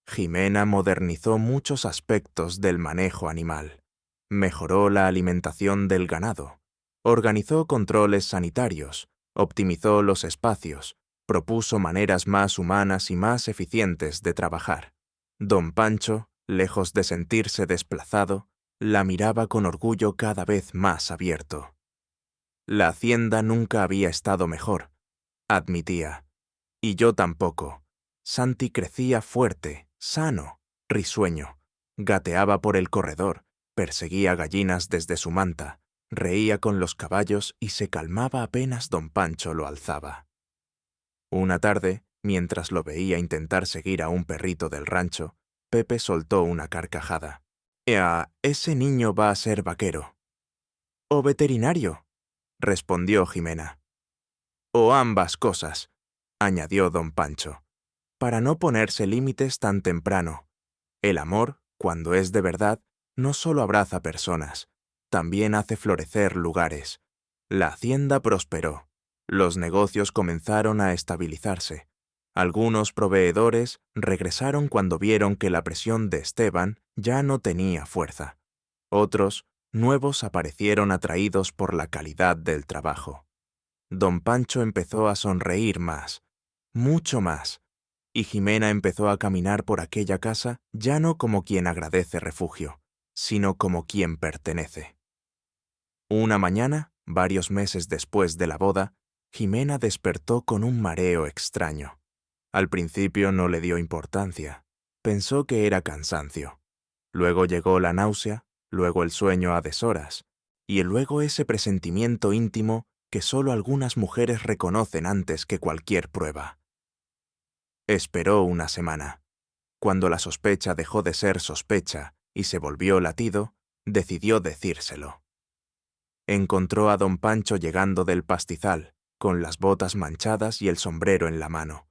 Jimena modernizó muchos aspectos del manejo animal. Mejoró la alimentación del ganado. Organizó controles sanitarios. Optimizó los espacios. Propuso maneras más humanas y más eficientes de trabajar. Don Pancho, lejos de sentirse desplazado, la miraba con orgullo cada vez más abierto. «La hacienda nunca había estado mejor», admitía. «Y yo tampoco». Santi crecía fuerte, sano, risueño. Gateaba por el corredor, perseguía gallinas desde su manta, reía con los caballos y se calmaba apenas don Pancho lo alzaba. Una tarde, mientras lo veía intentar seguir a un perrito del rancho, Pepe soltó una carcajada. «Ese niño va a ser vaquero». «O veterinario», respondió Jimena. «O ambas cosas», añadió don Pancho, para no ponerse límites tan temprano. El amor, cuando es de verdad, no solo abraza personas, también hace florecer lugares. La hacienda prosperó. Los negocios comenzaron a estabilizarse. Algunos proveedores regresaron cuando vieron que la presión de Esteban ya no tenía fuerza. Otros, nuevos, aparecieron atraídos por la calidad del trabajo. Don Pancho empezó a sonreír más, mucho más, y Jimena empezó a caminar por aquella casa ya no como quien agradece refugio, sino como quien pertenece. Una mañana, varios meses después de la boda, Jimena despertó con un mareo extraño. Al principio no le dio importancia. Pensó que era cansancio. Luego llegó la náusea, luego el sueño a deshoras, y luego ese presentimiento íntimo que solo algunas mujeres reconocen antes que cualquier prueba. Esperó una semana. Cuando la sospecha dejó de ser sospecha y se volvió latido, decidió decírselo. Encontró a don Pancho llegando del pastizal, con las botas manchadas y el sombrero en la mano.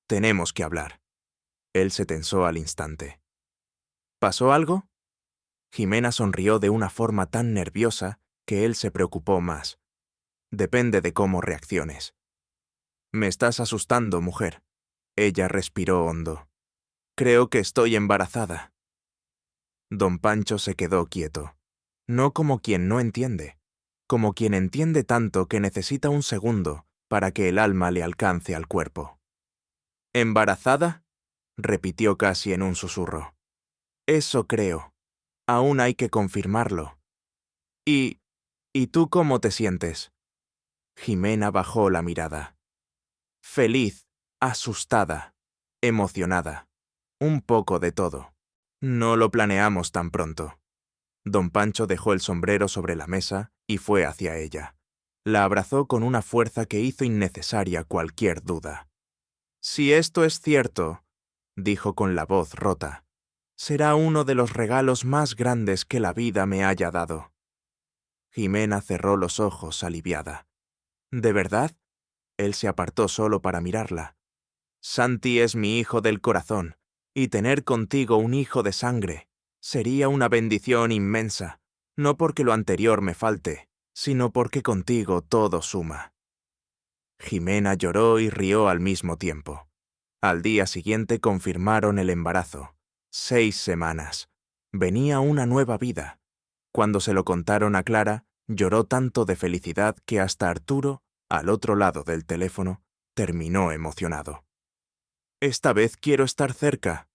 «Tenemos que hablar». Él se tensó al instante. «¿Pasó algo?» Jimena sonrió de una forma tan nerviosa que él se preocupó más. «Depende de cómo reacciones». «Me estás asustando, mujer». Ella respiró hondo. «Creo que estoy embarazada». Don Pancho se quedó quieto. No como quien no entiende, como quien entiende tanto que necesita un segundo para que el alma le alcance al cuerpo. «¿Embarazada?», repitió casi en un susurro. «Eso creo. Aún hay que confirmarlo». ¿Y tú cómo te sientes?» Jimena bajó la mirada. Feliz, asustada, emocionada. Un poco de todo. No lo planeamos tan pronto. Don Pancho dejó el sombrero sobre la mesa y fue hacia ella. La abrazó con una fuerza que hizo innecesaria cualquier duda. «Si esto es cierto», dijo con la voz rota, «será uno de los regalos más grandes que la vida me haya dado». Jimena cerró los ojos aliviada. «¿De verdad?». Él se apartó solo para mirarla. «Santi es mi hijo del corazón, y tener contigo un hijo de sangre sería una bendición inmensa, no porque lo anterior me falte, sino porque contigo todo suma». Jimena lloró y rió al mismo tiempo. Al día siguiente confirmaron el embarazo. 6 semanas. Venía una nueva vida. Cuando se lo contaron a Clara, lloró tanto de felicidad que hasta Arturo, al otro lado del teléfono, terminó emocionado. «Esta vez quiero estar cerca»,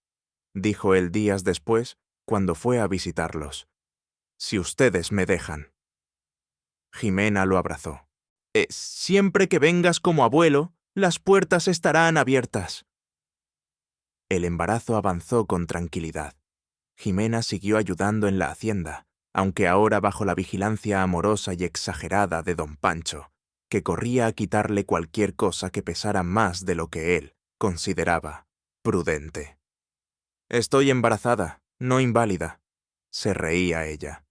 dijo él días después, cuando fue a visitarlos. «Si ustedes me dejan». Jimena lo abrazó. «Siempre que vengas como abuelo, las puertas estarán abiertas». El embarazo avanzó con tranquilidad. Jimena siguió ayudando en la hacienda, aunque ahora bajo la vigilancia amorosa y exagerada de don Pancho, que corría a quitarle cualquier cosa que pesara más de lo que él consideraba prudente. «Estoy embarazada, no inválida», se reía ella.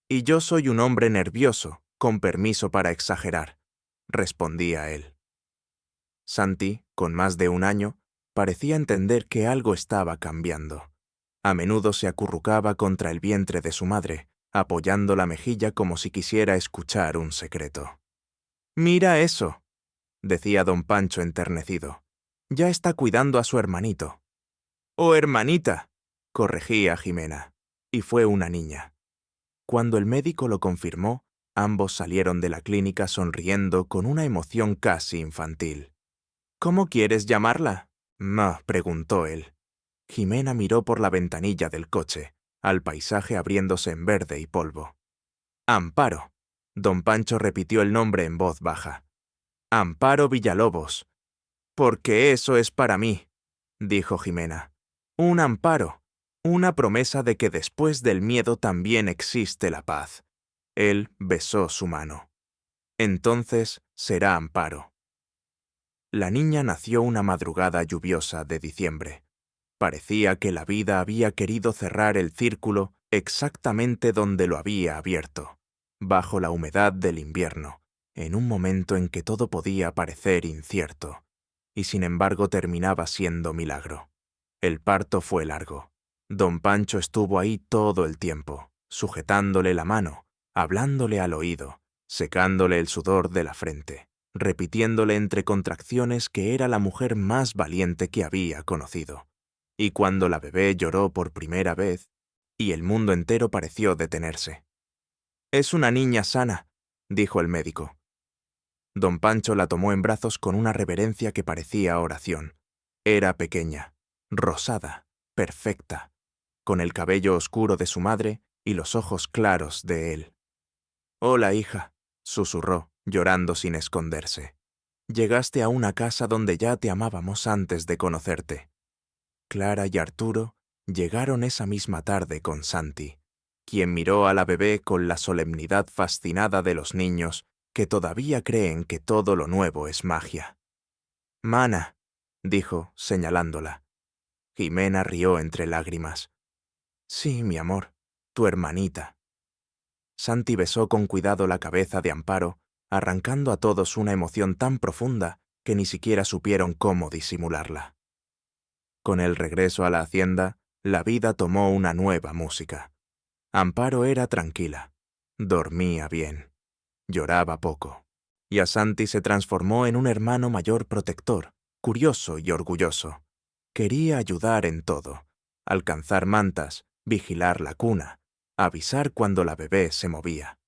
«Y yo soy un hombre nervioso, con permiso para exagerar», respondía él. Santi, con más de un año, parecía entender que algo estaba cambiando. A menudo se acurrucaba contra el vientre de su madre, apoyando la mejilla como si quisiera escuchar un secreto. «Mira eso», decía don Pancho enternecido. «Ya está cuidando a su hermanito». «Oh, hermanita», corregía Jimena, y fue una niña. Cuando el médico lo confirmó, ambos salieron de la clínica sonriendo con una emoción casi infantil. «¿Cómo quieres llamarla?», preguntó él. Jimena miró por la ventanilla del coche, al paisaje abriéndose en verde y polvo. «Amparo», don Pancho repitió el nombre en voz baja. «Amparo Villalobos». «Porque eso es para mí», dijo Jimena. «Un amparo, una promesa de que después del miedo también existe la paz». Él besó su mano. «Entonces será Amparo». La niña nació una madrugada lluviosa de diciembre. Parecía que la vida había querido cerrar el círculo exactamente donde lo había abierto, bajo la humedad del invierno, en un momento en que todo podía parecer incierto, y sin embargo terminaba siendo milagro. El parto fue largo. Don Pancho estuvo ahí todo el tiempo, sujetándole la mano, hablándole al oído, secándole el sudor de la frente, repitiéndole entre contracciones que era la mujer más valiente que había conocido. Y cuando la bebé lloró por primera vez, y el mundo entero pareció detenerse. «Es una niña sana», dijo el médico. Don Pancho la tomó en brazos con una reverencia que parecía oración. Era pequeña, rosada, perfecta, con el cabello oscuro de su madre y los ojos claros de él. «Hola, hija», susurró, llorando sin esconderse. Llegaste a una casa donde ya te amábamos antes de conocerte. Clara y Arturo llegaron esa misma tarde con Santi, quien miró a la bebé con la solemnidad fascinada de los niños que todavía creen que todo lo nuevo es magia. «Mana», dijo, señalándola. Jimena rió entre lágrimas. «Sí, mi amor, tu hermanita». Santi besó con cuidado la cabeza de Amparo, arrancando a todos una emoción tan profunda que ni siquiera supieron cómo disimularla. Con el regreso a la hacienda, la vida tomó una nueva música. Amparo era tranquila, dormía bien, lloraba poco, y a Santi se transformó en un hermano mayor protector, curioso y orgulloso. Quería ayudar en todo, alcanzar mantas, vigilar la cuna, avisar cuando la bebé se movía.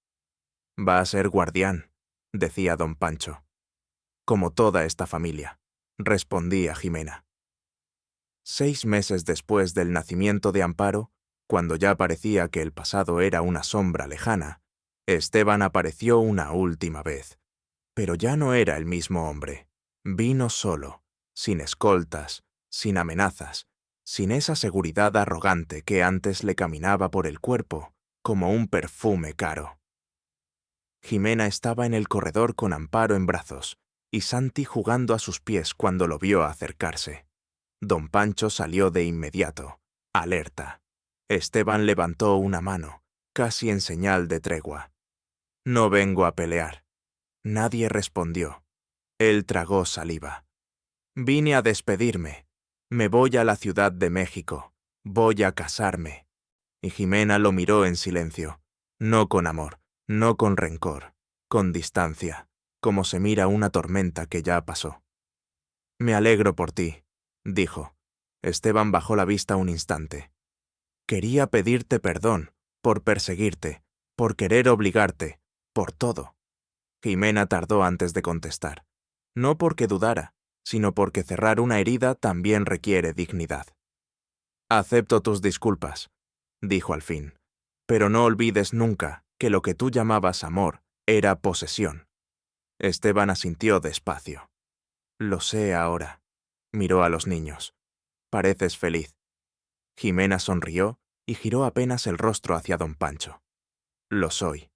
«Va a ser guardián», decía don Pancho. «Como toda esta familia», respondía Jimena. 6 meses después del nacimiento de Amparo, cuando ya parecía que el pasado era una sombra lejana, Esteban apareció una última vez. Pero ya no era el mismo hombre. Vino solo, sin escoltas, sin amenazas, sin esa seguridad arrogante que antes le caminaba por el cuerpo como un perfume caro. Jimena estaba en el corredor con Amparo en brazos y Santi jugando a sus pies cuando lo vio acercarse. Don Pancho salió de inmediato, alerta. Esteban levantó una mano, casi en señal de tregua. «No vengo a pelear». Nadie respondió. Él tragó saliva. «Vine a despedirme. Me voy a la Ciudad de México. Voy a casarme». Y Jimena lo miró en silencio, no con amor, no con rencor, con distancia, como se mira una tormenta que ya pasó. «Me alegro por ti», dijo. Esteban bajó la vista un instante. «Quería pedirte perdón, por perseguirte, por querer obligarte, por todo». Jimena tardó antes de contestar. No porque dudara, sino porque cerrar una herida también requiere dignidad. «Acepto tus disculpas», dijo al fin, «pero no olvides nunca que lo que tú llamabas amor era posesión». Esteban asintió despacio. «Lo sé ahora». Miró a los niños. «Pareces feliz». Jimena sonrió y giró apenas el rostro hacia don Pancho. «Lo soy».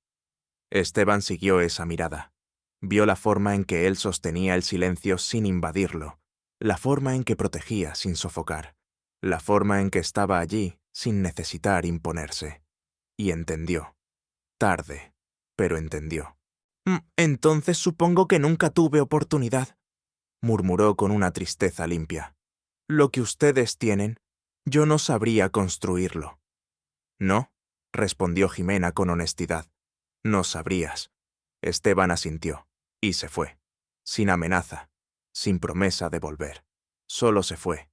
Esteban siguió esa mirada. Vio la forma en que él sostenía el silencio sin invadirlo, la forma en que protegía sin sofocar, la forma en que estaba allí sin necesitar imponerse. Y entendió. Tarde, pero entendió. «Entonces supongo que nunca tuve oportunidad», murmuró con una tristeza limpia. «Lo que ustedes tienen, yo no sabría construirlo». «No», respondió Jimena con honestidad. «No sabrías». Esteban asintió, y se fue, sin amenaza, sin promesa de volver. Solo se fue.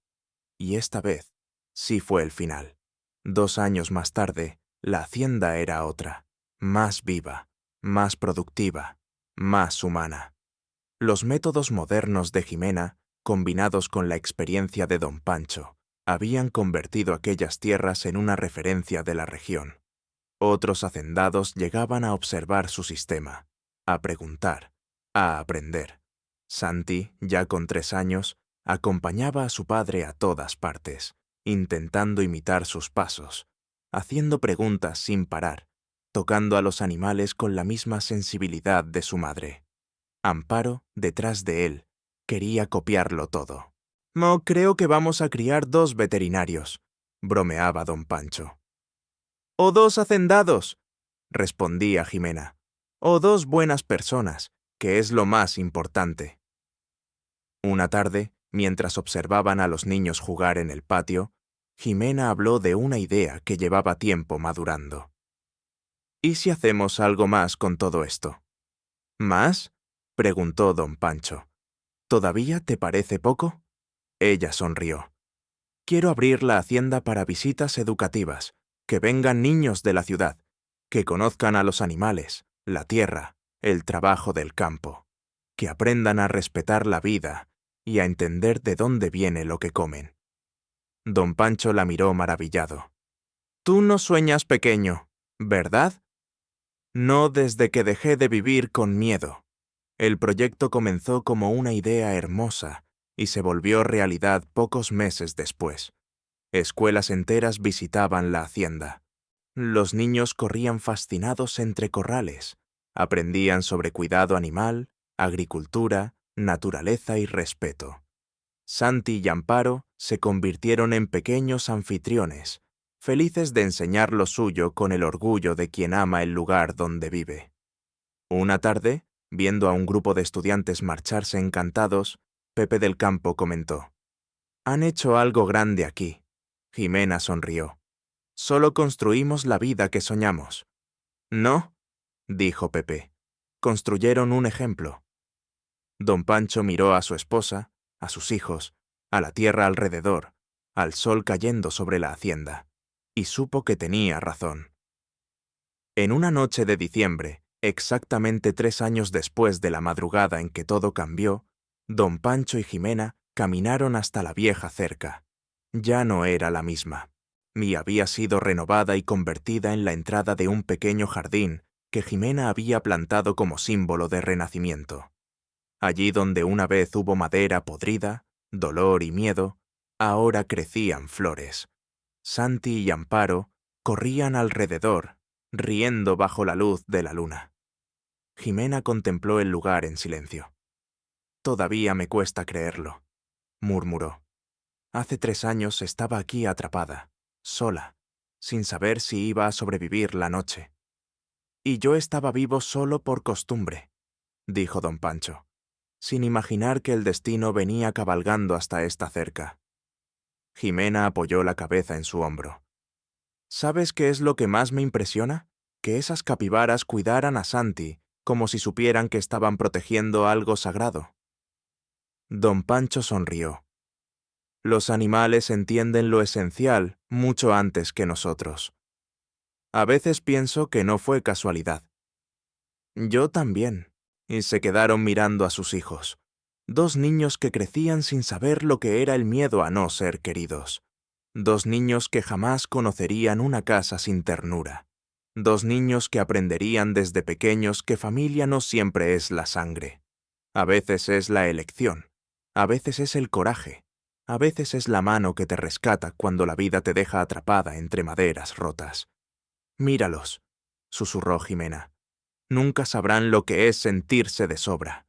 Y esta vez sí fue el final. 2 años más tarde, la hacienda era otra, más viva, más productiva, más humana. Los métodos modernos de Jimena, combinados con la experiencia de don Pancho, habían convertido aquellas tierras en una referencia de la región. Otros hacendados llegaban a observar su sistema, a preguntar, a aprender. Santi, ya con 3 años, acompañaba a su padre a todas partes, intentando imitar sus pasos, haciendo preguntas sin parar, tocando a los animales con la misma sensibilidad de su madre. Amparo, detrás de él, quería copiarlo todo. «No creo que vamos a criar 2 veterinarios», bromeaba don Pancho. «O 2 hacendados», respondía Jimena. «O 2 buenas personas, que es lo más importante». Una tarde, mientras observaban a los niños jugar en el patio, Jimena habló de una idea que llevaba tiempo madurando. «¿Y si hacemos algo más con todo esto?» «¿Más?», preguntó don Pancho. «¿Todavía te parece poco?» Ella sonrió. «Quiero abrir la hacienda para visitas educativas, que vengan niños de la ciudad, que conozcan a los animales, la tierra, el trabajo del campo, que aprendan a respetar la vida y a entender de dónde viene lo que comen». Don Pancho la miró maravillado. «Tú no sueñas pequeño, ¿verdad?» No desde que dejé de vivir con miedo. El proyecto comenzó como una idea hermosa y se volvió realidad pocos meses después. Escuelas enteras visitaban la hacienda. Los niños corrían fascinados entre corrales, aprendían sobre cuidado animal, agricultura, naturaleza y respeto. Santi y Amparo se convirtieron en pequeños anfitriones, felices de enseñar lo suyo con el orgullo de quien ama el lugar donde vive. Una tarde, viendo a un grupo de estudiantes marcharse encantados, Pepe del Campo comentó: «Han hecho algo grande aquí». Jimena sonrió. «Solo construimos la vida que soñamos». «No», dijo Pepe. «Construyeron un ejemplo». Don Pancho miró a su esposa, a sus hijos, a la tierra alrededor, al sol cayendo sobre la hacienda, y supo que tenía razón. En una noche de diciembre, exactamente 3 años después de la madrugada en que todo cambió, don Pancho y Jimena caminaron hasta la vieja cerca. Ya no era la misma, y había sido renovada y convertida en la entrada de un pequeño jardín que Jimena había plantado como símbolo de renacimiento. Allí donde una vez hubo madera podrida, dolor y miedo, ahora crecían flores. Santi y Amparo corrían alrededor, riendo bajo la luz de la luna. Jimena contempló el lugar en silencio. «Todavía me cuesta creerlo», murmuró. «Hace 3 años estaba aquí atrapada, sola, sin saber si iba a sobrevivir la noche. Y yo estaba vivo solo por costumbre», dijo don Pancho, sin imaginar que el destino venía cabalgando hasta esta cerca. Jimena apoyó la cabeza en su hombro. «¿Sabes qué es lo que más me impresiona? Que esas capibaras cuidaran a Santi como si supieran que estaban protegiendo algo sagrado». Don Pancho sonrió. «Los animales entienden lo esencial mucho antes que nosotros. A veces pienso que no fue casualidad». «Yo también». Y se quedaron mirando a sus hijos. 2 niños que crecían sin saber lo que era el miedo a no ser queridos. 2 niños que jamás conocerían una casa sin ternura. 2 niños que aprenderían desde pequeños que familia no siempre es la sangre. A veces es la elección, a veces es el coraje, a veces es la mano que te rescata cuando la vida te deja atrapada entre maderas rotas. «Míralos», susurró Jimena. «Nunca sabrán lo que es sentirse de sobra».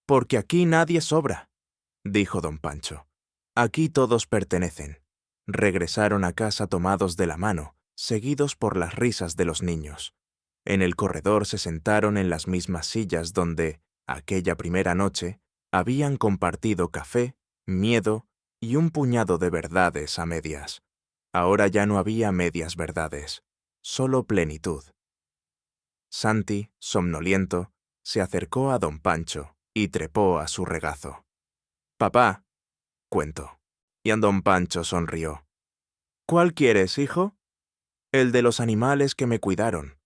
«Porque aquí nadie sobra», dijo don Pancho. «Aquí todos pertenecen». Regresaron a casa tomados de la mano, seguidos por las risas de los niños. En el corredor se sentaron en las mismas sillas donde, aquella primera noche, habían compartido café, miedo y un puñado de verdades a medias. Ahora ya no había medias verdades, solo plenitud. Santi, somnoliento, se acercó a don Pancho y trepó a su regazo. «Papá», cuentó. Y don Pancho sonrió. «¿Cuál quieres, hijo?» «El de los animales que me cuidaron».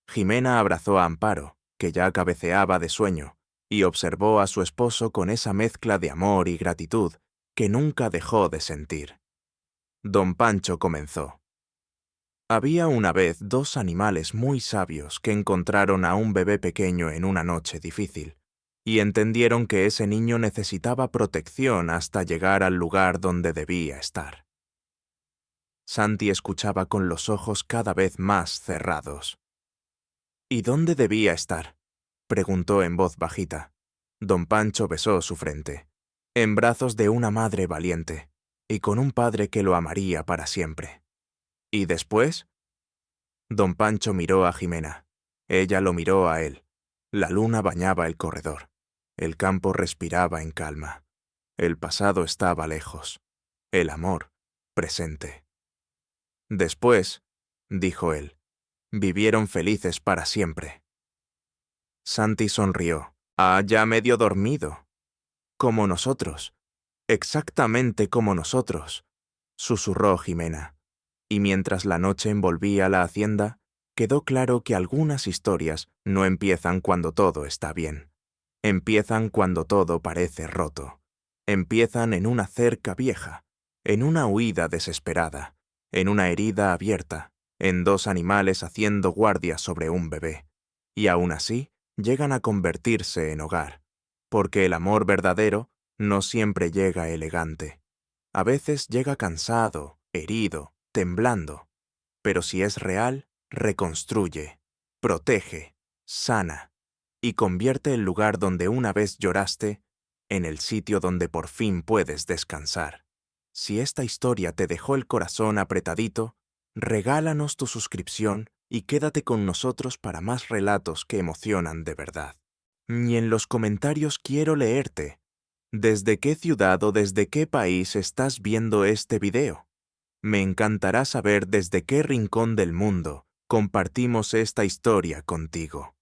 Jimena abrazó a Amparo, que ya cabeceaba de sueño, y observó a su esposo con esa mezcla de amor y gratitud que nunca dejó de sentir. Don Pancho comenzó. Había una vez 2 animales muy sabios que encontraron a un bebé pequeño en una noche difícil, y entendieron que ese niño necesitaba protección hasta llegar al lugar donde debía estar. Santi escuchaba con los ojos cada vez más cerrados. «¿Y dónde debía estar?», preguntó en voz bajita. Don Pancho besó su frente. «En brazos de una madre valiente, y con un padre que lo amaría para siempre». «¿Y después?». Don Pancho miró a Jimena. Ella lo miró a él. La luna bañaba el corredor. El campo respiraba en calma. El pasado estaba lejos. El amor, presente. «Después», dijo él, «vivieron felices para siempre». Santi sonrió. «Ah, ya medio dormido». «Como nosotros. Exactamente como nosotros», susurró Jimena. Y mientras la noche envolvía la hacienda, quedó claro que algunas historias no empiezan cuando todo está bien. Empiezan cuando todo parece roto. Empiezan en una cerca vieja, en una huida desesperada, en una herida abierta, en dos animales haciendo guardia sobre un bebé, y aún así llegan a convertirse en hogar, porque el amor verdadero no siempre llega elegante. A veces llega cansado, herido, temblando, pero si es real, reconstruye, protege, sana, y convierte el lugar donde una vez lloraste en el sitio donde por fin puedes descansar. Si esta historia te dejó el corazón apretadito, regálanos tu suscripción y quédate con nosotros para más relatos que emocionan de verdad. Y en los comentarios quiero leerte. ¿Desde qué ciudad o desde qué país estás viendo este video? Me encantará saber desde qué rincón del mundo compartimos esta historia contigo.